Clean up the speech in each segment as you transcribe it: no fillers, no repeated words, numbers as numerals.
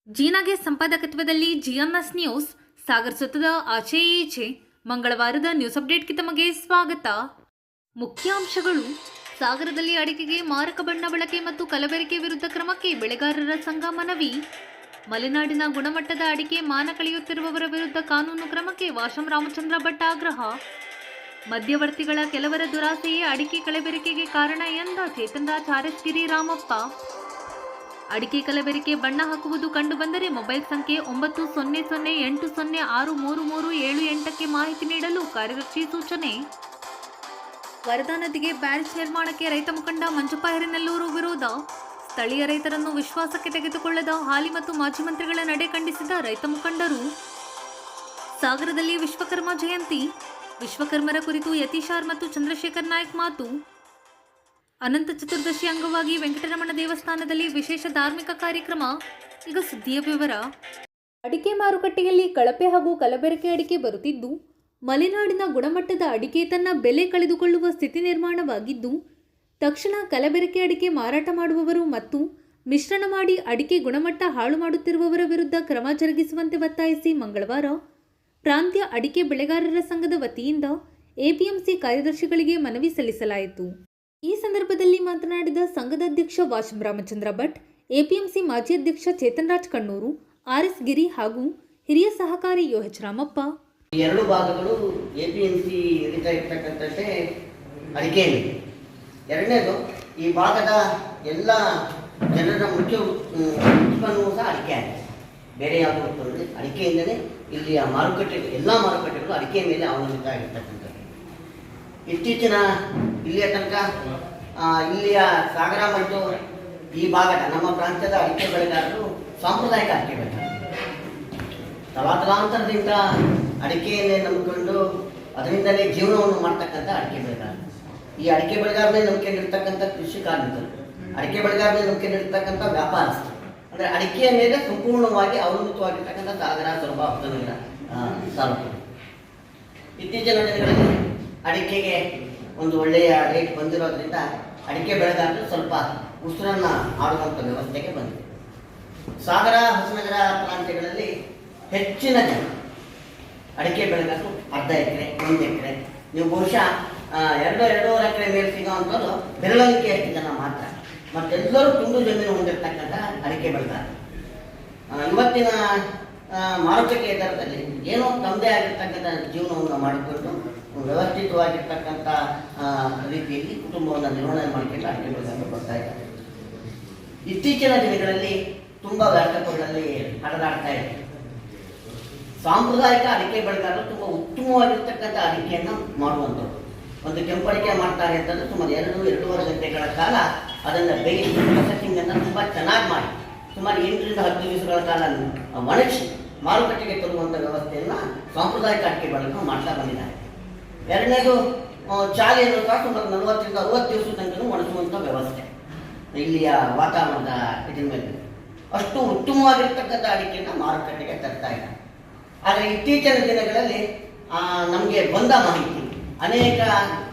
ಜೀನಾಗೆ ಸಂಪಾದಕತ್ವದಲ್ಲಿ GMS news Sagar ಸುತ್ತದ ಆಚೆ ಈಚೆ ಮಂಗಳವಾರದ news ಅಪ್ಡೇಟ್ಗೆ ತಮಗೆ ಸ್ವಾಗತ. ಮುಖ್ಯಾಂಶಗಳು: ಸಾಗರದಲ್ಲಿ ಅಡಿಕೆಗೆ ಮಾರಕ ಬಣ್ಣ ಬಳಕೆ ಮತ್ತು ಕಲಬೆರಕೆ ವಿರುದ್ಧ ಕ್ರಮಕ್ಕೆ ಬೆಳೆಗಾರರ ಸಂಘ ಮನವಿ. ಮಲೆನಾಡಿನ ಗುಣಮಟ್ಟದ ಅಡಿಕೆ ಮಾನ ಕಳೆಯುತ್ತಿರುವವರ ವಿರುದ್ಧ ಕಾನೂನು ಕ್ರಮಕ್ಕೆ ವಾಶಂ ರಾಮಚಂದ್ರ ಭಟ್ ಆಗ್ರಹ. ಮಧ್ಯವರ್ತಿಗಳ ಕೆಲವರ ದುರಾಸೆಯೇ ಅಡಿಕೆ ಕಲಬೆರಕೆಗೆ ಕಾರಣ ಎಂದ ಚೇತನ್ ರಾಜ್ ಆರ್ಎಸ್ಗಿರಿ ರಾಮಪ್ಪ. ಅಡಿಕೆ ಕಲಬೆರಕೆ ಬಣ್ಣ ಹಾಕುವುದು ಕಂಡುಬಂದರೆ ಮೊಬೈಲ್ ಸಂಖ್ಯೆ 9008063378ಕ್ಕೆ ಮಾಹಿತಿ ನೀಡಲು ಕಾರ್ಯದರ್ಶಿ ಸೂಚನೆ. ವರದಾ ನದಿಗೆ ಬ್ಯಾರೇಜ್ ನಿರ್ಮಾಣಕ್ಕೆ ರೈತ ಮುಖಂಡ ಮಂಜಪ್ಪ ಹಿರೇನೆಲ್ಲೂರು ವಿರೋಧ. ಸ್ಥಳೀಯ ರೈತರನ್ನು ವಿಶ್ವಾಸಕ್ಕೆ ತೆಗೆದುಕೊಳ್ಳದ ಹಾಲಿ ಮತ್ತು ಮಾಜಿ ಮಂತ್ರಿಗಳ ನಡೆ ಖಂಡಿಸಿದ ರೈತ ಮುಖಂಡರು. ಸಾಗರದಲ್ಲಿ ವಿಶ್ವಕರ್ಮ ಜಯಂತಿ. ವಿಶ್ವಕರ್ಮರ ಕುರಿತು ಯತೀಶಾರ್ ಮತ್ತು ಚಂದ್ರಶೇಖರ್ ನಾಯ್ಕ್ ಮಾತು. ಅನಂತ ಚತುರ್ದಶಿ ಅಂಗವಾಗಿ ವೆಂಕಟರಮಣ ದೇವಸ್ಥಾನದಲ್ಲಿ ವಿಶೇಷ ಧಾರ್ಮಿಕ ಕಾರ್ಯಕ್ರಮ. ಈಗ ಸುದ್ದಿಯ ವಿವರ. ಅಡಿಕೆ ಮಾರುಕಟ್ಟೆಯಲ್ಲಿ ಕಳಪೆ ಹಾಗೂ ಕಲಬೆರಕೆ ಅಡಿಕೆ ಬರುತ್ತಿದ್ದು, ಮಲೆನಾಡಿನ ಗುಣಮಟ್ಟದ ಅಡಿಕೆ ತನ್ನ ಬೆಲೆ ಕಳೆದುಕೊಳ್ಳುವ ಸ್ಥಿತಿ ನಿರ್ಮಾಣವಾಗಿದ್ದು, ತಕ್ಷಣ ಕಲಬೆರಕೆ ಅಡಿಕೆ ಮಾರಾಟ ಮಾಡುವವರು ಮತ್ತು ಮಿಶ್ರಣ ಮಾಡಿ ಅಡಿಕೆ ಗುಣಮಟ್ಟ ಹಾಳು ಮಾಡುತ್ತಿರುವವರ ವಿರುದ್ಧ ಕ್ರಮ ಜರುಗಿಸುವಂತೆ ಒತ್ತಾಯಿಸಿ ಮಂಗಳವಾರ ಪ್ರಾಂತ್ಯ ಅಡಿಕೆ ಬೆಳೆಗಾರರ ಸಂಘದ ವತಿಯಿಂದ ಎಪಿಎಂಸಿ ಕಾರ್ಯದರ್ಶಿಗಳಿಗೆ ಮನವಿ ಸಲ್ಲಿಸಲಾಯಿತು. ಈ ಸಂದರ್ಭದಲ್ಲಿ ಮಾತನಾಡಿದ ಸಂಘದ ಅಧ್ಯಕ್ಷ ವಾಶಂ ರಾಮಚಂದ್ರ ಭಟ್, ಎಪಿಎಂಸಿ ಮಾಜಿ ಅಧ್ಯಕ್ಷ ಚೇತನ್ ರಾಜ್ ಕಣ್ಣೂರು, ಆರ್ಎಸ್ ಗಿರಿ ಹಾಗೂ ಹಿರಿಯ ಸಹಕಾರಿ ಯೋಹೆಚ್ ರಾಮಪ್ಪ. ಎರಡು ಭಾಗಗಳು ಎಪಿಎಂಸಿ ಹಿಡಿತಾ ಇರ್ತಕ್ಕಂಥದ್ದೇ ಅಡಿಕೆಯಲ್ಲಿ. ಎರಡನೇದು, ಈ ಭಾಗದ ಎಲ್ಲ ಜನರ ಮುಖ್ಯ ಉತ್ಪನ್ನವೂ ಸಹ ಅಡಿಕೆ ಆಗಿದೆ. ಬೇರೆ ಯಾವುದೋ ಉತ್ಪನ್ನ ಅಡಿಕೆಯಿಂದಲೇ ಇಲ್ಲಿಯ ಮಾರುಕಟ್ಟೆ, ಎಲ್ಲ ಮಾರುಕಟ್ಟೆಗಳು ಅಡಿಕೆ ಮೇಲೆ ಅವಲಂಬಿತ ಆಗಿರ್ತಕ್ಕಂಥದ್ದು. ಇತ್ತೀಚಿನ ಇಲ್ಲಿಯ ತನಕ ಇಲ್ಲಿಯ ಸಾಗರ ಮತ್ತು ಈ ಭಾಗದ ನಮ್ಮ ಪ್ರಾಂತ್ಯದ ಅಡಿಕೆ ಬೆಳೆಗಾರರು ಸಾಂಪ್ರದಾಯಿಕ ಅಡಿಕೆ ಬೆಳೆಗಾರರು. ತಲಾಂತರದಿಂದ ಅಡಿಕೆಯನ್ನೇ ನಂಬಿಕೊಂಡು ಅದರಿಂದಲೇ ಜೀವನವನ್ನು ಮಾಡ್ತಕ್ಕಂಥ ಅಡಿಕೆ ಬೆಳೆಗಾರರು. ಈ ಅಡಿಕೆ ಬೆಳೆಗಾರನೇ ನಂಬಿಕೊಂಡಿರ್ತಕ್ಕಂಥ ಕೃಷಿ ಕಾರ್ಮಿಕರು, ಅಡಿಕೆ ಬೆಳೆಗಾರನೇ ನಂಬಿಕೊಂಡಿರ್ತಕ್ಕಂಥ ವ್ಯಾಪಾರಸ್ಥರು. ಅಂದರೆ ಅಡಿಕೆಯ ಮೇಲೆ ಸಂಪೂರ್ಣವಾಗಿ ಅವಲಂಬಿತವಾಗಿರ್ತಕ್ಕಂಥ ಸಾಗರ, ಸೊರಬ, ಹೊಸನಗರ ತಾಲೂಕು. ಇತ್ತೀಚಿನ ದಿನಗಳಲ್ಲಿ ಅಡಿಕೆಗೆ ಒಂದು ಒಳ್ಳೆಯ ರೇಟ್ ಬಂದಿರೋದ್ರಿಂದ ಅಡಿಕೆ ಬೆಳೆಗಾರರು ಸ್ವಲ್ಪ ಉಸಿರನ್ನು ಆಡುವಂಥ ವ್ಯವಸ್ಥೆಗೆ ಬಂದಿದೆ. ಸಾಗರ, ಹೊಸನಗರ ಪ್ರಾಂತ್ಯಗಳಲ್ಲಿ ಹೆಚ್ಚಿನ ಜನ ಅಡಿಕೆ ಬೆಳೆಗಾರರು ಅರ್ಧ ಎಕರೆ, 1 ಎಕರೆ, ನೀವು ಬಹುಶಃ 2-2.5 ಎಕರೆ ಮೇಲೆ ಸಿಗೋವಂಥದ್ದು ಬೆರಳಿಕೆಯಷ್ಟು ಜನ ಮಾತ್ರ. ಮತ್ತೆಲ್ಲರೂ ತುಂಡು ಜಮೀನು ಹೊಂದಿರತಕ್ಕಂಥ ಅಡಿಕೆ ಬೆಳೆಗಾರರು ಇವತ್ತಿನ ಮಾರುಕಟ್ಟೆಯ ದರದಲ್ಲಿ ಏನೋ ತಮ್ಮದೇ ಆಗಿರ್ತಕ್ಕಂಥ ಜೀವನವನ್ನು ಮಾಡಿಕೊಂಡು ವ್ಯವಸ್ಥಿತವಾಗಿರ್ತಕ್ಕಂಥ ರೀತಿಯಲ್ಲಿ ಕುಟುಂಬವನ್ನು ನಿರ್ವಹಣೆ ಮಾಡಿಕೊಂಡು ಅಡಿಕೆ ಬೆಳೆಗಾರರು ಬರ್ತಾ ಇದ್ದಾರೆ. ಇತ್ತೀಚಿನ ದಿನಗಳಲ್ಲಿ ತುಂಬ ವ್ಯಾಪಾರಗಳಲ್ಲಿ ಹರಿದಾಡ್ತಾ ಇದೆ. ಸಾಂಪ್ರದಾಯಿಕ ಅಡಿಕೆ ಬೆಳೆಗಾರರು ತುಂಬ ಉತ್ತಮವಾಗಿರ್ತಕ್ಕಂಥ ಅಡಿಕೆಯನ್ನು ಮಾಡುವಂಥದ್ದು. ಒಂದು ಕೆಂಪಡಿಕೆ ಮಾಡ್ತಾರೆ ಅಂತಂದರೆ ಸುಮಾರು 2-2.5 ಗಂಟೆಗಳ ಕಾಲ ಅದನ್ನು ಬೇಯಿಸಿ ಪ್ರೊಸೆಸಿಂಗನ್ನು ತುಂಬ ಚೆನ್ನಾಗಿ ಮಾಡಿ ಸುಮಾರು 8-10 ದಿವಸಗಳ ಕಾಲ ಒಣಗಿಸಿ ಮಾರುಕಟ್ಟೆಗೆ ತರುವಂಥ ವ್ಯವಸ್ಥೆಯನ್ನು ಸಾಂಪ್ರದಾಯಿಕ ಅಡಿಕೆ ಬೆಳೆಗಾರರು ಮಾಡ್ತಾ ಬಂದಿದ್ದಾರೆ. ಎರಡನೇದು, ಚಾಲೆಯನ್ನು ಸಹ ಸುಮಾರು 40-60 ದಿವಸದ ತನಕ ಒಣಗಿಸುವಂಥ ವ್ಯವಸ್ಥೆ ಇಲ್ಲಿಯ ವಾತಾವರಣದ ಇದರ ಮೇಲೆ ಅಷ್ಟು ಉತ್ತಮವಾಗಿರ್ತಕ್ಕಂಥ ಅಡಿಕೆಯನ್ನು ಮಾರುಕಟ್ಟೆಗೆ ತರ್ತಾ ಇದ್ದಾರೆ. ಆದರೆ ಇತ್ತೀಚಿನ ದಿನಗಳಲ್ಲಿ ನಮಗೆ ಬಂದ ಮಾಹಿತಿ, ಅನೇಕ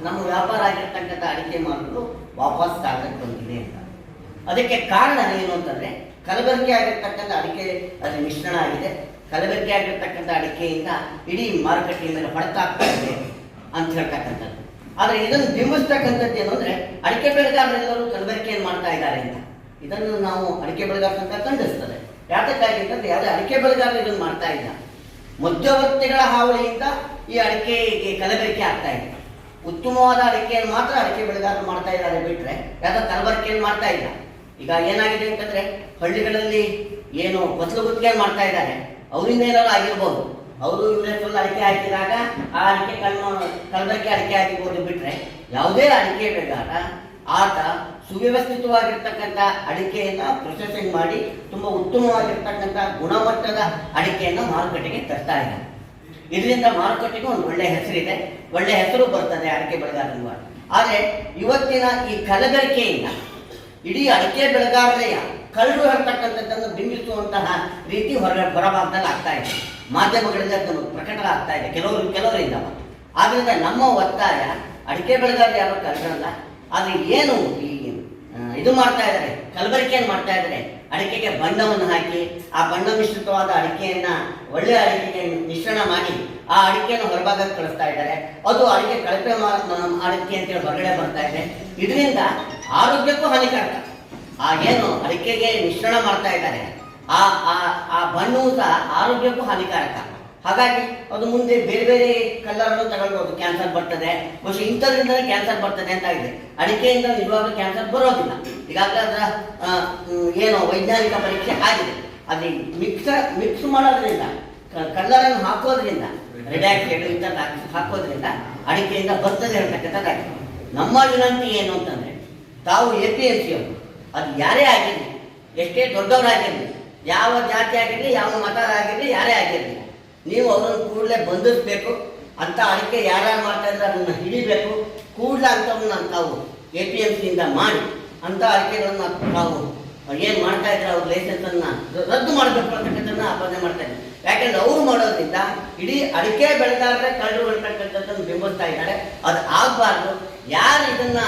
ನಮ್ಮ ವ್ಯಾಪಾರ ಆಗಿರ್ತಕ್ಕಂಥ ಅಡಿಕೆ ಮಾರುಗಳು ವಾಪಸ್ ಸಾಗಕ್ಕೆ ಬಂದಿದೆ ಅಂತ. ಅದಕ್ಕೆ ಕಾರಣ ಏನು ಅಂತಂದರೆ, ಕಲಬೆರಕೆ ಆಗಿರ್ತಕ್ಕಂಥ ಅಡಿಕೆ ಅದು ಮಿಶ್ರಣ ಆಗಿದೆ. ಕಲಬೆರಕೆ ಆಗಿರ್ತಕ್ಕಂಥ ಅಡಿಕೆಯಿಂದ ಇಡೀ ಮಾರುಕಟ್ಟೆಯ ಮೇಲೆ ಹೊಡೆತ ಆಗ್ತಾ ಇದೆ ಅಂತ ಹೇಳ್ತಕ್ಕಂಥದ್ದು. ಆದರೆ ಇದನ್ನು ಬಿಂಬಿಸ್ತಕ್ಕಂಥದ್ದು ಏನು ಅಂದರೆ, ಅಡಿಕೆ ಬೆಳೆಗಾರರೆಲ್ಲರೂ ಕಲಬೆರಕೆಯನ್ನು ಮಾಡ್ತಾ ಇದ್ದಾರೆ ಅಂತ. ಇದನ್ನು ನಾವು ಅಡಿಕೆ ಬೆಳೆಗಾರ ಅಂತ ಖಂಡಿಸ್ತದೆ. ಯಾತಕ್ಕಾಗಿ ಅಂತಂದರೆ, ಯಾವುದೇ ಅಡಿಕೆ ಬೆಳೆಗಾರರು ಇದನ್ನು ಮಾಡ್ತಾ ಇಲ್ಲ. ಮಧ್ಯವರ್ತಿಗಳ ಹಾವಳಿಯಿಂದ ಈ ಅಡಿಕೆಗೆ ಕಲಬೆರಕೆ ಆಗ್ತಾ ಇದೆ. ಉತ್ತಮವಾದ ಅಡಿಕೆಯನ್ನು ಮಾತ್ರ ಅಡಿಕೆ ಬೆಳೆಗಾರರು ಮಾಡ್ತಾ ಇದ್ದಾರೆ, ಬಿಟ್ಟರೆ ಯಾವುದೋ ಕಲಬೆರಕೆಯನ್ನು ಮಾಡ್ತಾ ಇಲ್ಲ. ಈಗ ಏನಾಗಿದೆ ಅಂತಂದರೆ, ಹಳ್ಳಿಗಳಲ್ಲಿ ಏನು ಫಸಲು ಗುತ್ತಿಗೆ ಮಾಡ್ತಾ ಇದ್ದಾರೆ, ಅವರಿಂದ ಏನಾದ್ರು ಆಗಿರ್ಬೋದು. ಅವರು ಇವರಲ್ಲಿ ಅಡಿಕೆ ಹಾಕಿದಾಗ ಆ ಅಡಿಕೆ ಕಲಬೆರಕೆ ಅಡಿಕೆ ಆಗಿರ್ಬೋದು, ಬಿಟ್ಟರೆ ಯಾವುದೇ ಅಡಿಕೆ ಬೆಳೆಗಾರ ಆತ ಸುವ್ಯವಸ್ಥಿತವಾಗಿರ್ತಕ್ಕಂಥ ಅಡಿಕೆಯನ್ನು ಪ್ರೊಸೆಸಿಂಗ್ ಮಾಡಿ ತುಂಬ ಉತ್ತಮವಾಗಿರ್ತಕ್ಕಂಥ ಗುಣಮಟ್ಟದ ಅಡಿಕೆಯನ್ನು ಮಾರುಕಟ್ಟೆಗೆ ತರ್ತಾ ಇದ್ದಾರೆ. ಇದರಿಂದ ಮಾರುಕಟ್ಟೆಗೆ ಒಂದು ಒಳ್ಳೆಯ ಹೆಸರಿದೆ, ಒಳ್ಳೆಯ ಹೆಸರು ಬರ್ತದೆ ಅಡಿಕೆ ಬೆಳೆಗಾರರಿಗೆ. ಆದರೆ ಇವತ್ತಿನ ಈ ಕಲಬೆರಕೆಯಿಂದ ಇಡೀ ಅಡಿಕೆ ಬೆಳೆಗಾರರೆಯ ಕಳ್ಳರು ಹೇಳ್ತಕ್ಕಂಥದ್ದನ್ನು ಬಿಂಬಿಸುವಂತಹ ರೀತಿ ಹೊರಭಾಗದಲ್ಲಿ ಆಗ್ತಾ ಇದೆ. ಮಾಧ್ಯಮಗಳಿಂದ ಪ್ರಕಟ ಆಗ್ತಾ ಇದೆ ಕೆಲವರಿಂದ. ಆದ್ದರಿಂದ ನಮ್ಮ ಒತ್ತಾಯ ಅಡಿಕೆ ಬೆಳೆಗಾರರು ಯಾರು ಕಲ್ತಿರಲ್ಲ. ಆದರೆ ಏನು ಈ ಇದು ಮಾಡ್ತಾ ಇದ್ದಾರೆ, ಕಲಬೆರಕೆಯನ್ನು ಮಾಡ್ತಾ ಇದ್ದಾರೆ. ಅಡಿಕೆಗೆ ಬಣ್ಣವನ್ನು ಹಾಕಿ ಆ ಬಣ್ಣ ಮಿಶ್ರಿತವಾದ ಅಡಿಕೆಯನ್ನ ಒಳ್ಳೆಯ ಅಡಿಕೆಗೆ ಮಿಶ್ರಣ ಮಾಡಿ ಆ ಅಡಿಕೆಯನ್ನು ಹೊರಭಾಗಕ್ಕೆ ಕಳಿಸ್ತಾ ಇದ್ದಾರೆ. ಅದು ಅಡಿಕೆ ಕಳಪೆ ಅಡಿಕೆ ಅಂತೇಳಿ ಹೊರಗಡೆ ಬರ್ತಾ ಇದೆ. ಇದರಿಂದ ಆರೋಗ್ಯಕ್ಕೂ ಹಾನಿಕಾರಕ. ಆ ಏನು ಅಡಿಕೆಗೆ ಮಿಶ್ರಣ ಮಾಡ್ತಾ ಇದ್ದಾರೆ ಆ ಆ ಬಣ್ಣವು ಸಹ ಆರೋಗ್ಯಕ್ಕೂ ಹಾನಿಕಾರಕ. ಹಾಗಾಗಿ ಅದು ಮುಂದೆ ಬೇರೆ ಬೇರೆ ಕಲ್ಲರನ್ನು ತಗೊಳ್ಬೋದು, ಕ್ಯಾನ್ಸರ್ ಬರ್ತದೆ. ಬಹುಶಃ ಇಂಥದ್ರಿಂದಲೇ ಕ್ಯಾನ್ಸರ್ ಬರ್ತದೆ ಅಂತ ಇದೆ. ಅಡಿಕೆಯಿಂದ ನಿಜವಾಗ್ಲೂ ಕ್ಯಾನ್ಸರ್ ಬರೋದಿಲ್ಲ. ಈಗಾಗಲೇ ಅದರ ಏನು ವೈಜ್ಞಾನಿಕ ಪರೀಕ್ಷೆ ಆಗಿದೆ. ಅದೇ ಮಿಕ್ಸ್ ಮಾಡೋದ್ರಿಂದ, ಕಲ್ಲರನ್ನು ಹಾಕೋದ್ರಿಂದ, ರೆಡಾಕ್ಸೈಡ್ ಇಂಥದ್ದು ಹಾಕೋದ್ರಿಂದ ಅಡಿಕೆಯಿಂದ ಬರ್ತದೆ ಹೇಳ್ತಕ್ಕಂಥದ್ದಾಗಿದೆ. ನಮ್ಮ ವಿನಂತಿ ಏನು ಅಂತಂದರೆ, ತಾವು APMC ಅವರು ಅದು ಯಾರೇ ಆಗಿರಲಿ, ಎಷ್ಟೇ ದೊಡ್ಡವರಾಗಿರಲಿ, ಯಾವ ಜಾತಿ ಆಗಿರಲಿ, ಯಾವ ಮತ ಆಗಿರಲಿ, ಯಾರೇ ಆಗಿರಲಿ, ನೀವು ಅವರನ್ನು ಕೂಡಲೇ ಬಂಧಿಸಬೇಕು. ಅಂತ ಅಡಿಕೆ ಯಾರ್ಯಾರು ಮಾಡ್ತಾ ಇದ್ರೆ ಅದನ್ನು ಹಿಡಿಬೇಕು. ಕೂಡಲೇ ಅಂಥವನ್ನ ತಾವು APMCಯಿಂದ ಮಾಡಿ ಅಂಥ ಅಡಿಕೆಗಳನ್ನು ತಾವು ಏನು ಮಾಡ್ತಾ ಇದ್ರೆ ಅವ್ರ ಲೈಸೆನ್ಸನ್ನು ರದ್ದು ಮಾಡಬೇಕು ಅಂತಕ್ಕಂಥದ್ದನ್ನ ಆಪಾದನೆ ಮಾಡ್ತಾ ಇದ್ದಾರೆ. ಯಾಕೆಂದ್ರೆ ಅವರು ಮಾಡೋದ್ರಿಂದ ಇಡೀ ಅಡಿಕೆ ಬೆಳೆಗಾರರೇ ಕಳ್ಳರು ಹೇಳ್ತಕ್ಕಂಥದ್ದನ್ನು ಬಿಂಬಿಸ್ತಾ ಇದ್ದಾರೆ. ಅದು ಆಗಬಾರ್ದು. ಯಾರು ಇದನ್ನ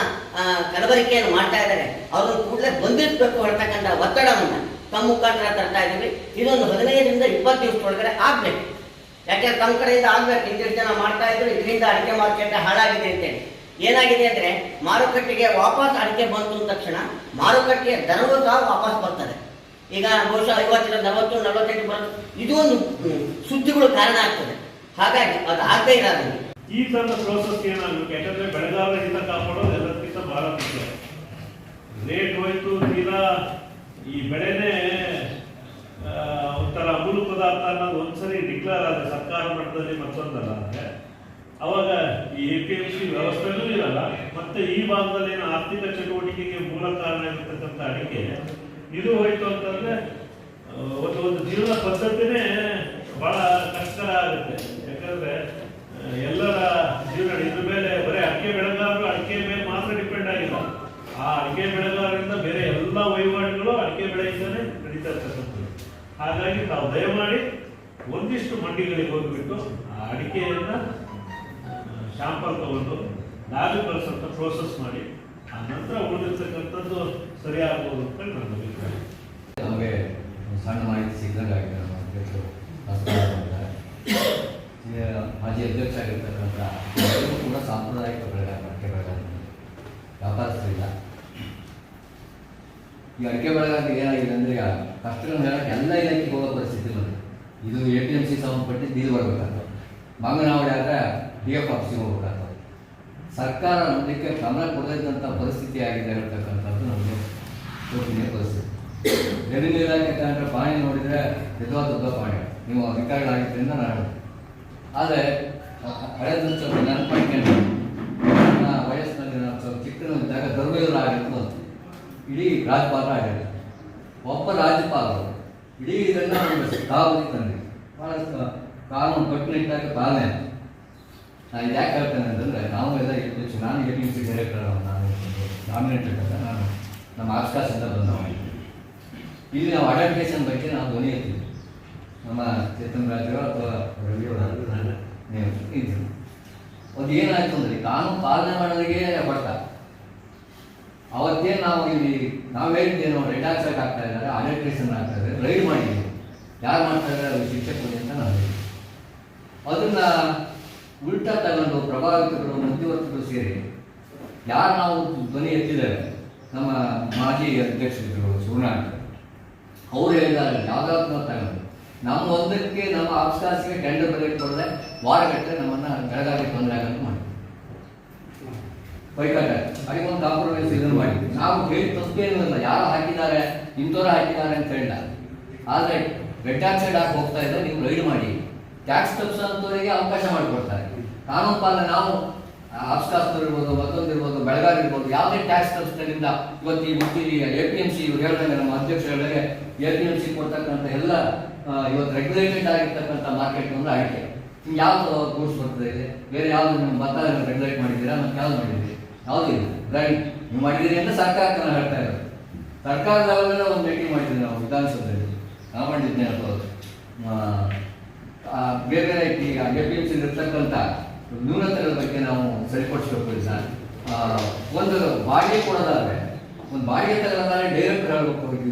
ಕಲಬೆರಕೆಯನ್ನು ಮಾಡ್ತಾ ಇದ್ದಾರೆ ಅವ್ರನ್ನ ಕೂಡಲೇ ಬಂಧಿಸಬೇಕು ಹೇಳ್ತಕ್ಕಂಥ ಒತ್ತಡವನ್ನು ತಮ್ಮ ಮುಖಾಂತರ ತರ್ತಾ ಇದ್ದೀವಿ. ಇದೊಂದು 15ರಿಂದ 20 ದಿವಸದೊಳಗಡೆ ಆಗಬೇಕು. ಯಾಕೆಂದ್ರೆ ತಮ್ಮ ಕಡೆಯಿಂದ ಆಗ್ಬೇಕು. ಇಂದಿಷ್ಟು ಜನ ಮಾಡ್ತಾ ಇದ್ರು, ಇದರಿಂದ ಅಡಿಕೆ ಮಾರ್ಕೆಟ್ ಹಾಳಾಗಿದೆ ಅಂತೇಳಿ. ಏನಾಗಿದೆ ಅಂದರೆ, ಮಾರುಕಟ್ಟೆಗೆ ವಾಪಸ್ ಅಡಿಕೆ ಬಂತು ಅಂದ ತಕ್ಷಣ ಮಾರುಕಟ್ಟೆಯ ದರವೂ ಸಹ ವಾಪಸ್ ಬರ್ತದೆ. ಈಗ ಬಹುಶಃ 50, 40, 45 ಬರುತ್ತೆ. ಇದು ಒಂದು ಸುದ್ದಿಗಳು ಕಾರಣ ಆಗ್ತದೆ. ಹಾಗಾಗಿ ಅದು ಆಗದೇ ಇರೋದು. ಈ ತರದ ಪ್ರೋಸೆಸ್ ಏನಾಗಬೇಕು? ಯಾಕಂದ್ರೆ ಬೆಳೆಗಾರರ ಹಿತ ಕಾಪಾಡೋದು ಎಲ್ಲದಕ್ಕಿಂತ ಬಹಳ ಮುಖ್ಯ. ರೇಟ್ ಹೋಯ್ತು, ತೀರಾ ಈ ಬೆಳೆನೇ ಒಂಥರ ಅಮೂಲ್ಯ ಪದಾರ್ಥ ಅನ್ನೋದು ಒಂದ್ಸರಿ ಡಿಕ್ಲೇರ್ ಆದ್ರೆ ಸರ್ಕಾರ ಮಟ್ಟದಲ್ಲಿ ಮತ್ತೊಂದಲ್ಲ ಅಂದ್ರೆ ಅವಾಗ ಈ APMC ವ್ಯವಸ್ಥೆನೂ ಇರಲ್ಲ. ಮತ್ತೆ ಈ ಭಾಗದಲ್ಲಿ ಏನು ಆರ್ಥಿಕ ಚಟುವಟಿಕೆಗೆ ಮೂಲ ಕಾರಣ ಇರತಕ್ಕಂಥ ಅಡಿಕೆ ಇದು ಹೋಯ್ತು ಅಂತಂದ್ರೆ ಒಂದು ಜೀವನ ಪದ್ಧತಿನೇ ಬಹಳ ಕಷ್ಟಕರ ಆಗುತ್ತೆ. ಯಾಕಂದ್ರೆ ಎಲ್ಲರ ಜೀವನ ಇದ್ರ ಮೇಲೆ ಬರೀ ಅಡಿಕೆ ಬೆಳೆಗಾರರು ಅಡಿಕೆ ಮೇಲೆ ಮಾತ್ರ ಡಿಪೆಂಡ್ ಆಗಿಲ್ಲ. ಆ ಅಡಿಕೆ ಬೆಳೆಗಾರರಿಂದ ಬೇರೆ ಎಲ್ಲ ವಹಿವಾಟುಗಳು ಅಡಿಕೆ ಬೆಳೆಯಿಂದಲೇ ನಡೀತಾ ಇರ್ತಕ್ಕಂಥದ್ದು. ಹಾಗಾಗಿ ತಾವು ದಯಮಾಡಿ ಒಂದಿಷ್ಟು ಮಂಡಿಗಳಿಗೆ ಹೋಗ್ಬಿಟ್ಟು ಆ ಅಡಿಕೆಯನ್ನ ಶಾಂಪಲ್ ತಗೊಂಡು ಲ್ಯಾಬ್ ಕಳಿಸಂತ ಪ್ರೋಸೆಸ್ ಮಾಡಿ ಆ ನಂತರ ಉಳಿದಿರ್ತಕ್ಕಂಥದ್ದು ಸರಿಯಾಗ್ಬೋದು ಅಂತ ನನ್ನ ಅಭಿಪ್ರಾಯ. ನಮಗೆ ಸಣ್ಣ ಮಾಹಿತಿ ಸಿಗ್ದಂಗೆ ಆಗಿದೆ. ನಮ್ಮ ಅಧ್ಯಕ್ಷರು ಮಾಜಿ ಅಧ್ಯಕ್ಷ ಆಗಿರ್ತಕ್ಕಂಥ ಕೂಡ ಸಾಂಪ್ರದಾಯಿಕ ಬೆಳೆಗಾರ, ಅಡಿಕೆ ಬೆಳೆಗಾರ, ವ್ಯಾಪಾರಸ್ಥರಿಲ್ಲ. ಈ ಅಡಿಕೆ ಬೆಳೆಗಾರರಿಗೆ ಏನಾಗಿದೆ ಅಂದರೆ, ಈಗ ಕಷ್ಟಗಳನ್ನು ಹೇಳಕ್ಕೆ ಎಲ್ಲ ಇಲಾಖೆಗೆ ಹೋಗೋ ಪರಿಸ್ಥಿತಿ ಬಂದಿದೆ. ಇದು APMC ಸಂಬಂಧಪಟ್ಟಿದ್ದು ಇದು ಬರಬೇಕಾಗ್ತದೆ. ಮಂಗನವಾಡಿ ಆದರೆ DF ಆಫೀಸಿಗೆ ಹೋಗ್ಬೇಕಾಗ್ತದೆ. ಸರ್ಕಾರ ಅದಕ್ಕೆ ಗಮನ ಕೊಡದಂಥ ಪರಿಸ್ಥಿತಿ ಆಗಿದೆ ಹೇಳ್ತಕ್ಕಂಥದ್ದು ನಮಗೆ ಯೋಚನೆ ಪರಿಸ್ಥಿತಿ. ರೆವಿನ್ಯೂ ಇಲಾಖೆ ಕಂಡ್ರೆ ಪಾಣಿ ನೋಡಿದರೆ ದೊಡ್ಡ ಪಾಣಿ, ನೀವು ಅಧಿಕಾರಿಗಳಾಗಿದ್ದರಿಂದ ನಾನು. ಆದರೆ ಹಳೆದ ಸ್ವಲ್ಪ ನೆನಪಾಡ್ಕೊಂಡು ನನ್ನ ವಯಸ್ಸಿನಲ್ಲಿ ನಾನು ಸ್ವಲ್ಪ ಚಿಕ್ಕನಿದ್ದಾಗ ಧರ್ಮಯುರಾಗಿತ್ತು. ಇಡೀ ರಾಜ್ಯಪಾಲ ಆಗಿರುತ್ತೆ. ಒಬ್ಬ ರಾಜ್ಯಪಾಲರು ಇಡೀ ಇದನ್ನು ಒಂದು ಕಾವಲಿ ತಂದೆ ಭಾಳ ಕಾನೂನು ಕಟ್ಟುನಿಟ್ಟಾಗಿ ಪಾಲನೆ. ನಾನು ಇದು ಯಾಕೆ ಹೇಳ್ತೇನೆ ಅಂತಂದರೆ, ನಾವು ಎಲ್ಲ ನಾನು APMC ಡೈರೆಕ್ಟರ್, ನಾನು ನಾಮಿನೇಟೆಡ್ ಅಂತ ನಾನು ನಮ್ಮ ಆಸ್ಕಾಸಿಂದ ಬಂದವನಿದ್ದೆ. ಇಲ್ಲಿ ನಾವು ಅಡಲ್ಟ್ರೇಷನ್ ಬಗ್ಗೆ ನಾವು ಧ್ವನಿ ಎತ್ತೀವಿ. ನಮ್ಮ ಚೇತನ್ ರಾಜರು ಅಥವಾ ರವಿಯವರು ನೀವು ಇದ್ದೀವಿ. ಅದು ಏನಾಯ್ತು ಅಂದರೆ, ಕಾನೂನು ಪಾಲನೆ ಮಾಡೋರಿಗೆ ಹೊಡ್ತಾ ಅವತ್ತೇನು ನಾವು ಇಲ್ಲಿ ನಾವು ಹೇಳಿದ್ದೇನೋ ರೆಡ್ ಆಕ್ಸೈಡ್ ಆಗ್ತಾ ಇದ್ದಾರೆ, ಅಡಲ್ಟ್ರೇಷನ್ ಆಗ್ತಾ ಇದ್ದಾರೆ, ರೈಡ್ ಮಾಡಿದ್ದೀವಿ. ಯಾರು ಮಾಡ್ತಾ ಇದ್ದಾರೆ ಅವ್ರಿಗೆ ಶಿಕ್ಷೆ ಕೊಡಿ ಅಂತ ನಾವು ಹೇಳಿದ್ವಿ. ಅದನ್ನು ಉಲ್ಟಾ ತಗೊಂಡು ಪ್ರಭಾವಿತರು, ಮಧ್ಯವರ್ತಿಗಳು ಸೇರಿ ಯಾರು ನಾವು ಧ್ವನಿ ಎತ್ತಿದ್ದೇವೆ, ನಮ್ಮ ಮಾಜಿ ಅಧ್ಯಕ್ಷರು ಶಿವನಾಥ್ ಅವರು ಹೇಳಿದ್ದಾರೆ, ಯಾವುದಾದ್ರು ತಗೊಂಡು ನಮ್ಮ ಒಂದಕ್ಕೆ ನಮ್ಮ ಆಫ್ಸ್ಕಾಸಿಗೆ ಟೆಂಡರ್ ಬೆಲೆ ಕೊಡದೆ ವಾರಗಟ್ಟಲೆ ನಮ್ಮನ್ನು ಬೆಳಗಾವಿ ತೊಂದರೆ ಆಗೋದು ಮಾಡಿ ಬೈಕಾಟ ಅದಕ್ಕೊಂದು ಕಾಂಪ್ರಮೈಸ್ ಇದನ್ನು ಮಾಡಿ ನಾವು ಹೇಳಿ ತಪ್ಪೇನೂ ಇಲ್ಲ. ಯಾರು ಹಾಕಿದ್ದಾರೆ, ಇಂಥವ್ರು ಹಾಕಿದ್ದಾರೆ ಅಂತ ಹೇಳಿಲ್ಲ. ಆದರೆ ರೆಡ್ ಆಕ್ಸೈಡ್ ಹಾಕಿ ಹೋಗ್ತಾ ಇದ್ದರೆ ನೀವು ರೈಡ್ ಮಾಡಿ ಟ್ಯಾಕ್ಸ್ ತಪ್ಪಿಸೋಂಥವರಿಗೆ ಅವಕಾಶ ಮಾಡಿಕೊಡ್ತಾರೆ. ಕಾನೂನು ಪಾಲನೆ ನಾವು ಆಫ್ಸ್ಕಾಸ್ನವ್ರು ಇರ್ಬೋದು, ಮತ್ತೊಂದು ಇರ್ಬೋದು, ಬೆಳಗಾವಿ ಇರ್ಬೋದು, ಯಾವುದೇ ಟ್ಯಾಕ್ಸ್ ತಪ್ಪಿಸೋದ್ರಿಂದ ಇವತ್ತು ಈ APMC ಇವ್ರು ಹೇಳಿದಂಗೆ, ನಮ್ಮ ಅಧ್ಯಕ್ಷರು ಹೇಳಿದಾಗ APMC ಕೊಡ್ತಕ್ಕಂಥ ಎಲ್ಲ ಇವತ್ತು ರೆಗ್ಯುಲೇಟೆಡ್ ಆಗಿರ್ತಕ್ಕಂಥ ಮಾರ್ಕೆಟ್ ಅಂದ್ರೆ ಅಡಿಕೆ. ನಿಮ್ಗೆ ಯಾವುದು ಗೂಡ್ಸ್ ಬರ್ತದೆ ಇದೆ, ಬೇರೆ ಯಾವುದು ನಿಮ್ಮ ಭತ್ತ ರೆಗ್ಯುಲೇಟ್ ಮಾಡಿದ್ದೀರಾ, ಮತ್ತೆ ಯಾವ್ದು ಮಾಡಿದ್ದೀರಿ? ಯಾವುದೂ ಇಲ್ಲ. ರೈಟ್ ನೀವು ಮಾಡಿದ್ದೀರಿ ಅಂತ ಸರ್ಕಾರಕ್ಕೆ ನಾನು ಹೇಳ್ತಾ ಇರೋದು. ಸರ್ಕಾರ ಲೆವೆಲಲ್ಲೇ ಒಂದು ಮೀಟಿಂಗ್ ಮಾಡಿದ್ದೀವಿ ನಾವು ವಿಧಾನಸೌಧದಲ್ಲಿ. ನಾವು ಮಾಡಿದ್ದೆ ಅಥವಾ ಬೇರೆ ಬೇರೆ ಈಗ APMC ಇರ್ತಕ್ಕಂಥ ನ್ಯೂನತೆಗಳ ಬಗ್ಗೆ ನಾವು ಸರಿಪಡಿಸಬೇಕು. ಒಂದು ಬಾಡಿಗೆ ಕೊಡೋದಾದ್ರೆ ಒಂದು ಬಾಡಿಗೆ ತಗೊಳ್ಳೋದಾದ್ರೆ ಡೈರೆಕ್ಟ್ ಹೇಳ್ಬೇಕು,